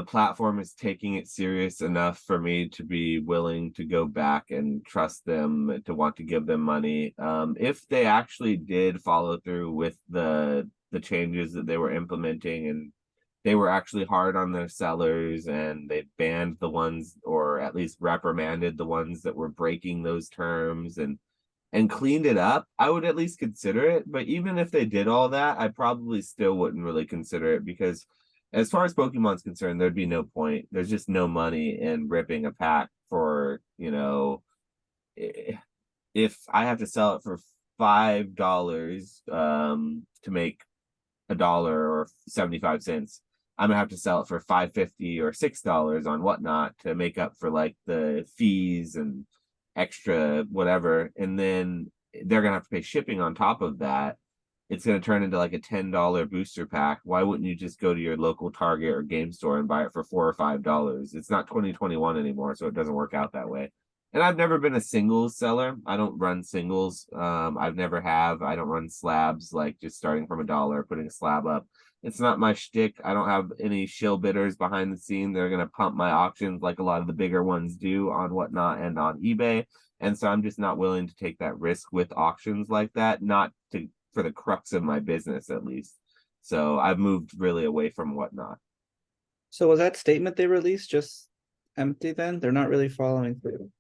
Speaker 1: platform is taking it serious enough for me to be willing to go back and trust them to want to give them money. If they actually did follow through with the changes that they were implementing, and they were actually hard on their sellers, and they banned the ones, or at least reprimanded the ones that were breaking those terms, and cleaned it up, I would at least consider it. But even if they did all that, I probably still wouldn't really consider it, because as far as Pokemon's concerned, there'd be no point. There's just no money in ripping a pack for, if I have to sell it for $5 to make $1 or 75 cents, I'm gonna have to sell it for $5.50 or $6 on Whatnot to make up for like the fees and extra whatever, and then they're gonna have to pay shipping on top of that. it's going to turn into like a $10 booster pack. Why wouldn't you just go to your local Target or game store and buy it for $4 or $5? It's not 2021 anymore, so it doesn't work out that way. And I've never been a singles seller. I don't run singles. I've never have. I don't run slabs, like just starting from $1, putting a slab up. It's not my shtick. I don't have any shill bidders behind the scene. They're gonna pump my auctions like a lot of the bigger ones do on Whatnot and on eBay. And so I'm just not willing to take that risk with auctions like that, not to for the crux of my business at least. So I've moved really away from Whatnot.
Speaker 2: So was that statement they released just empty then? They're not really following through.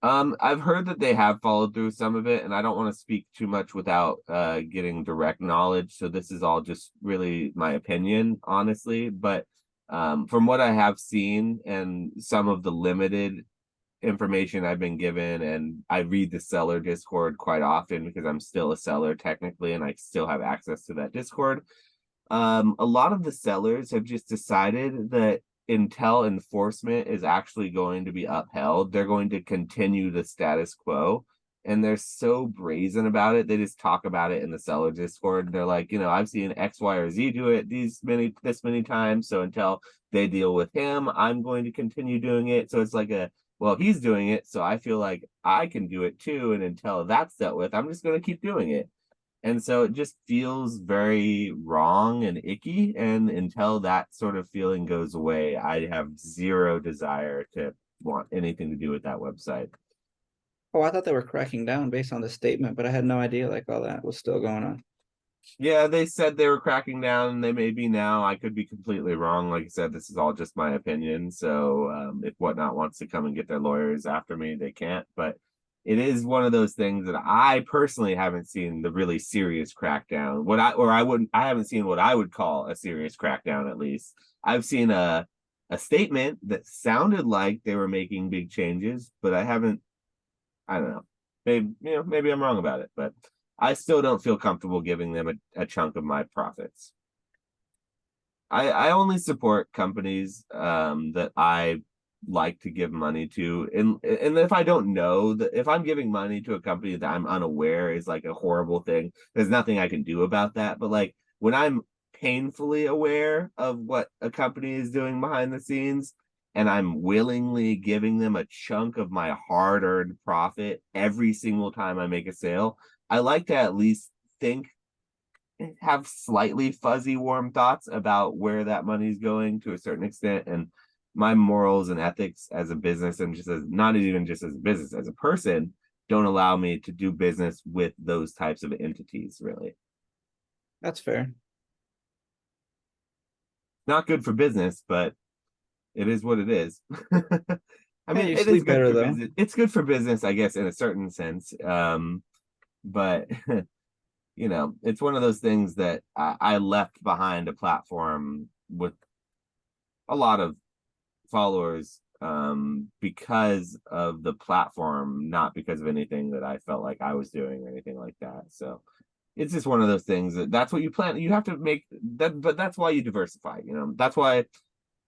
Speaker 1: I've heard that they have followed through some of it, and I don't want to speak too much without getting direct knowledge. So this is all just really my opinion, honestly. But from what I have seen and some of the limited information I've been given, and I read the seller Discord quite often because I'm still a seller technically, and I still have access to that Discord. A lot of the sellers have just decided that until enforcement is actually going to be upheld, they're going to continue the status quo. And they're so brazen about it. They just talk about it in the seller Discord. They're like, I've seen X, Y, or Z do it this many times. So until they deal with him, I'm going to continue doing it. So it's like well, he's doing it, so I feel like I can do it too. And until that's dealt with, I'm just going to keep doing it. And so it just feels very wrong and icky. And until that sort of feeling goes away, I have zero desire to want anything to do with that website.
Speaker 2: Oh, I thought they were cracking down based on the statement, but I had no idea like all that was still going on.
Speaker 1: Yeah, they said they were cracking down. They may be now. I could be completely wrong. Like I said, this is all just my opinion. So if Whatnot wants to come and get their lawyers after me, they can't. But it is one of those things that I personally haven't seen the really serious crackdown. I haven't seen what I would call a serious crackdown. At least I've seen a statement that sounded like they were making big changes, but I haven't. I don't know. Maybe I'm wrong about it, but I still don't feel comfortable giving them a chunk of my profits. I only support companies that I like to give money to. And if I don't know that if I'm giving money to a company that I'm unaware is like a horrible thing, there's nothing I can do about that. But like when I'm painfully aware of what a company is doing behind the scenes and I'm willingly giving them a chunk of my hard-earned profit every single time I make a sale, I like to at least have slightly fuzzy warm thoughts about where that money's going to a certain extent. And my morals and ethics as a business, and just as not even just as a business, as a person, don't allow me to do business with those types of entities, really.
Speaker 2: That's fair.
Speaker 1: Not good for business, but it is what it is. I
Speaker 2: Hey,
Speaker 1: mean,
Speaker 2: you
Speaker 1: it is
Speaker 2: sleep
Speaker 1: good
Speaker 2: better
Speaker 1: for
Speaker 2: though.
Speaker 1: business. It's good for business, I guess, in a certain sense. But it's one of those things that I left behind a platform with a lot of followers because of the platform, not because of anything that I felt like I was doing or anything like that. So it's just one of those things that's what you plan. You have to make that, but that's why you diversify. That's why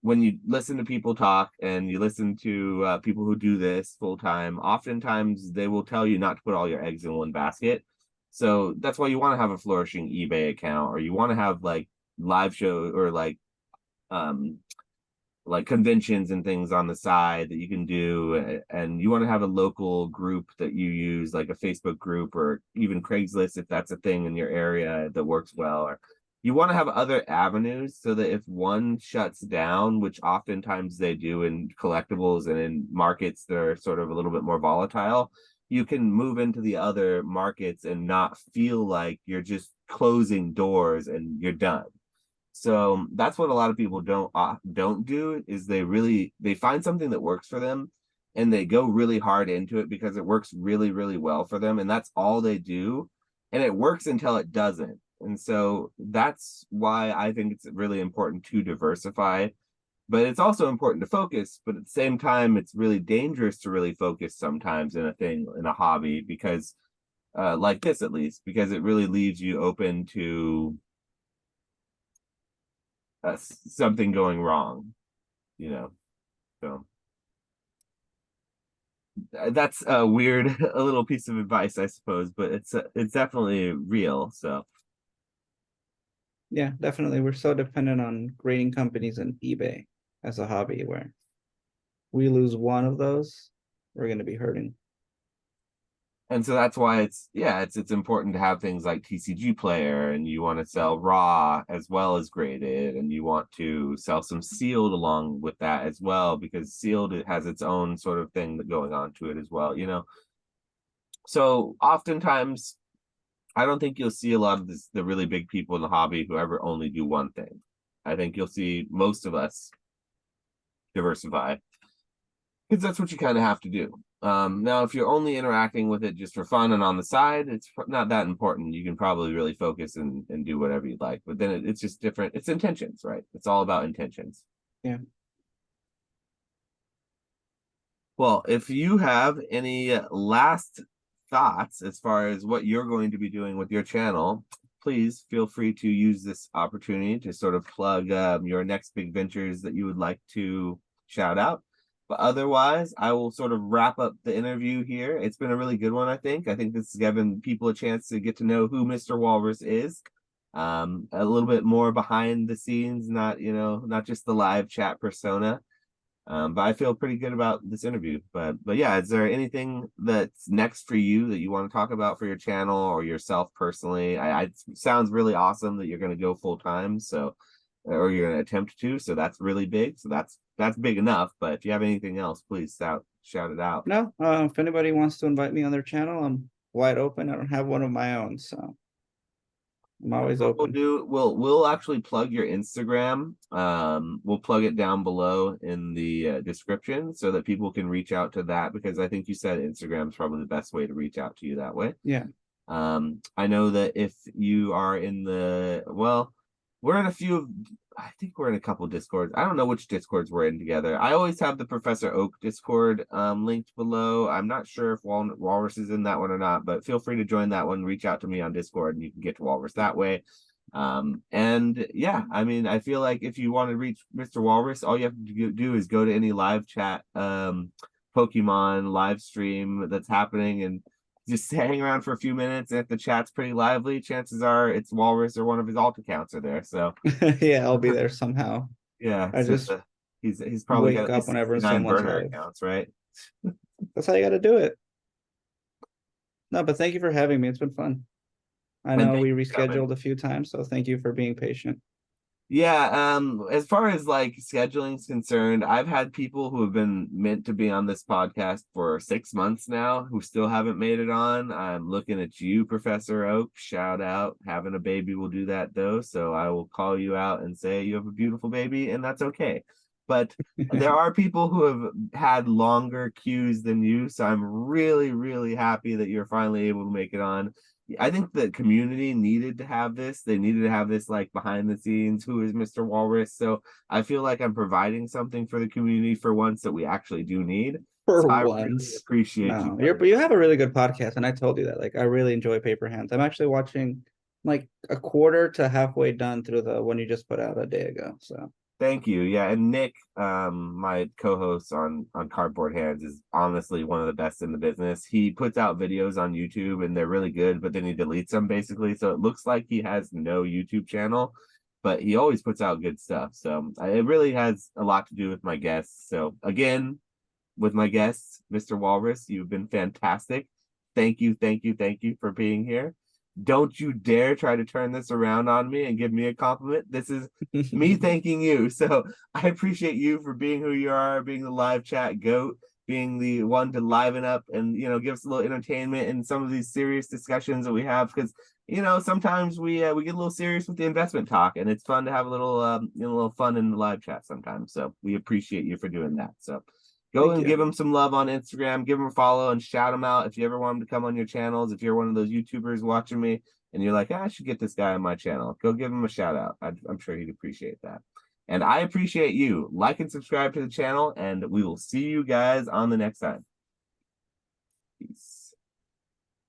Speaker 1: when you listen to people talk and you listen to people who do this full time, oftentimes they will tell you not to put all your eggs in one basket. So that's why you want to have a flourishing eBay account, or you want to have like live show or um like conventions and things on the side that you can do, and you want to have a local group that you use, like a Facebook group or even Craigslist if that's a thing in your area that works well, or you want to have other avenues so that if one shuts down, which oftentimes they do in collectibles and in markets that are sort of a little bit more volatile, you can move into the other markets and not feel like you're just closing doors and you're done. So that's what a lot of people don't do, is they find something that works for them and they go really hard into it because it works really, really well for them. And that's all they do. And it works until it doesn't. And so that's why I think it's really important to diversify. But it's also important to focus. But at the same time, it's really dangerous to really focus sometimes in a thing, in a hobby, because like this at least, because it really leaves you open to something going wrong, you know. So that's a weird, a little piece of advice, I suppose, but it's definitely real. So
Speaker 2: Yeah, definitely. We're so dependent on grading companies and eBay as a hobby where we lose one of those, we're going to be hurting.
Speaker 1: And so that's why it's important to have things like TCG Player, and you want to sell raw as well as graded, and you want to sell some sealed along with that as well, because sealed, it has its own sort of thing that going on to it as well, you know. So oftentimes I don't think you'll see a lot of the really big people in the hobby who ever only do one thing. I think you'll see most of us diversify, because that's what you kind of have to do. Now, if you're only interacting with it just for fun and on the side, it's not that important. You can probably really focus and do whatever you'd like. But then it's just different. It's intentions, right? It's all about intentions.
Speaker 2: Yeah.
Speaker 1: Well, if you have any last thoughts as far as what you're going to be doing with your channel, please feel free to use this opportunity to sort of plug your next big ventures that you would like to shout out. But otherwise, I will sort of wrap up the interview here. It's been a really good one, I think. I think this has given people a chance to get to know who Mr. Walrus is. A little bit more behind the scenes, not just the live chat persona. But I feel pretty good about this interview. But yeah, is there anything that's next for you that you want to talk about for your channel or yourself personally? It sounds really awesome that you're going to go full time, so or you're going to attempt to. So that's really big. So that's big enough. But if you have anything else, please shout it out.
Speaker 2: No, if anybody wants to invite me on their channel, I'm wide open. I don't have one of my own, so I'm always
Speaker 1: What we'll
Speaker 2: open.
Speaker 1: do, we'll actually plug your Instagram. We'll plug it down below in the description so that people can reach out to that, because I think you said Instagram is probably the best way to reach out to you that way.
Speaker 2: Yeah.
Speaker 1: I know that if you are we're in a few of, I think we're in a couple of Discords. I don't know which Discords we're in together. I always have the Professor Oak Discord linked below. I'm not sure if Walrus is in that one or not, but feel free to join that one. Reach out to me on Discord and you can get to Walrus that way. And yeah, I mean, I feel like if you want to reach Mr. Walrus, all you have to do is go to any live chat Pokemon live stream that's happening and just hang around for a few minutes. And if the chat's pretty lively, chances are it's Walrus or one of his alt accounts are there. So
Speaker 2: Yeah, I'll be there somehow.
Speaker 1: yeah,
Speaker 2: I just
Speaker 1: he's probably got
Speaker 2: wake
Speaker 1: at
Speaker 2: up
Speaker 1: least
Speaker 2: whenever
Speaker 1: 69
Speaker 2: someone's
Speaker 1: burner
Speaker 2: live.
Speaker 1: accounts, right?
Speaker 2: That's how you got to do it. No, but thank you for having me. It's been fun. I
Speaker 1: And
Speaker 2: know
Speaker 1: thank
Speaker 2: we
Speaker 1: you for coming.
Speaker 2: rescheduled a few times, so thank you for being patient.
Speaker 1: Yeah, as far as like scheduling is concerned, I've had people who have been meant to be on this podcast for 6 months now who still haven't made it on. I'm looking at you, Professor Oak. Shout out. Having a baby will do that though. So I will call you out and say you have a beautiful baby, and that's okay. But there are people who have had longer queues than you. So I'm really, really happy that you're finally able to make it on. I think the community needed to have this. They needed to have this like behind the scenes. Who is Mr. Walrus? So I feel like I'm providing something for the community for once that we actually do need. So
Speaker 2: For
Speaker 1: I really
Speaker 2: once.
Speaker 1: appreciate you
Speaker 2: No,
Speaker 1: coming.
Speaker 2: you have a really good podcast, and I told you that. Like, I really enjoy Paper Hands. I'm actually watching like a quarter to halfway done through the one you just put out a day ago. So
Speaker 1: Thank you. Yeah, and Nick, my co-host on Cardboard Hands, is honestly one of the best in the business. He puts out videos on YouTube and they're really good, but then he deletes them basically. So it looks like he has no YouTube channel, but he always puts out good stuff. So it really has a lot to do with my guests. So again, with my guests, Mr. Walrus, you've been fantastic. Thank you, thank you, thank you for being here. Don't you dare try to turn this around on me and give me a compliment. This is me thanking you. So I appreciate you for being who you are, being the live chat goat, being the one to liven up and give us a little entertainment in some of these serious discussions that we have, because sometimes we get a little serious with the investment talk, and it's fun to have a little fun in the live chat sometimes. So we appreciate you for doing that. So go
Speaker 2: thank
Speaker 1: and
Speaker 2: you.
Speaker 1: give him some love on Instagram, give him a follow and shout him out if you ever want him to come on your channels. If you're one of those YouTubers watching me and you're like, I should get this guy on my channel, go give him a shout out. I'm sure he'd appreciate that. And I appreciate you. Like and subscribe to the channel, and we will see you guys on the next time. Peace.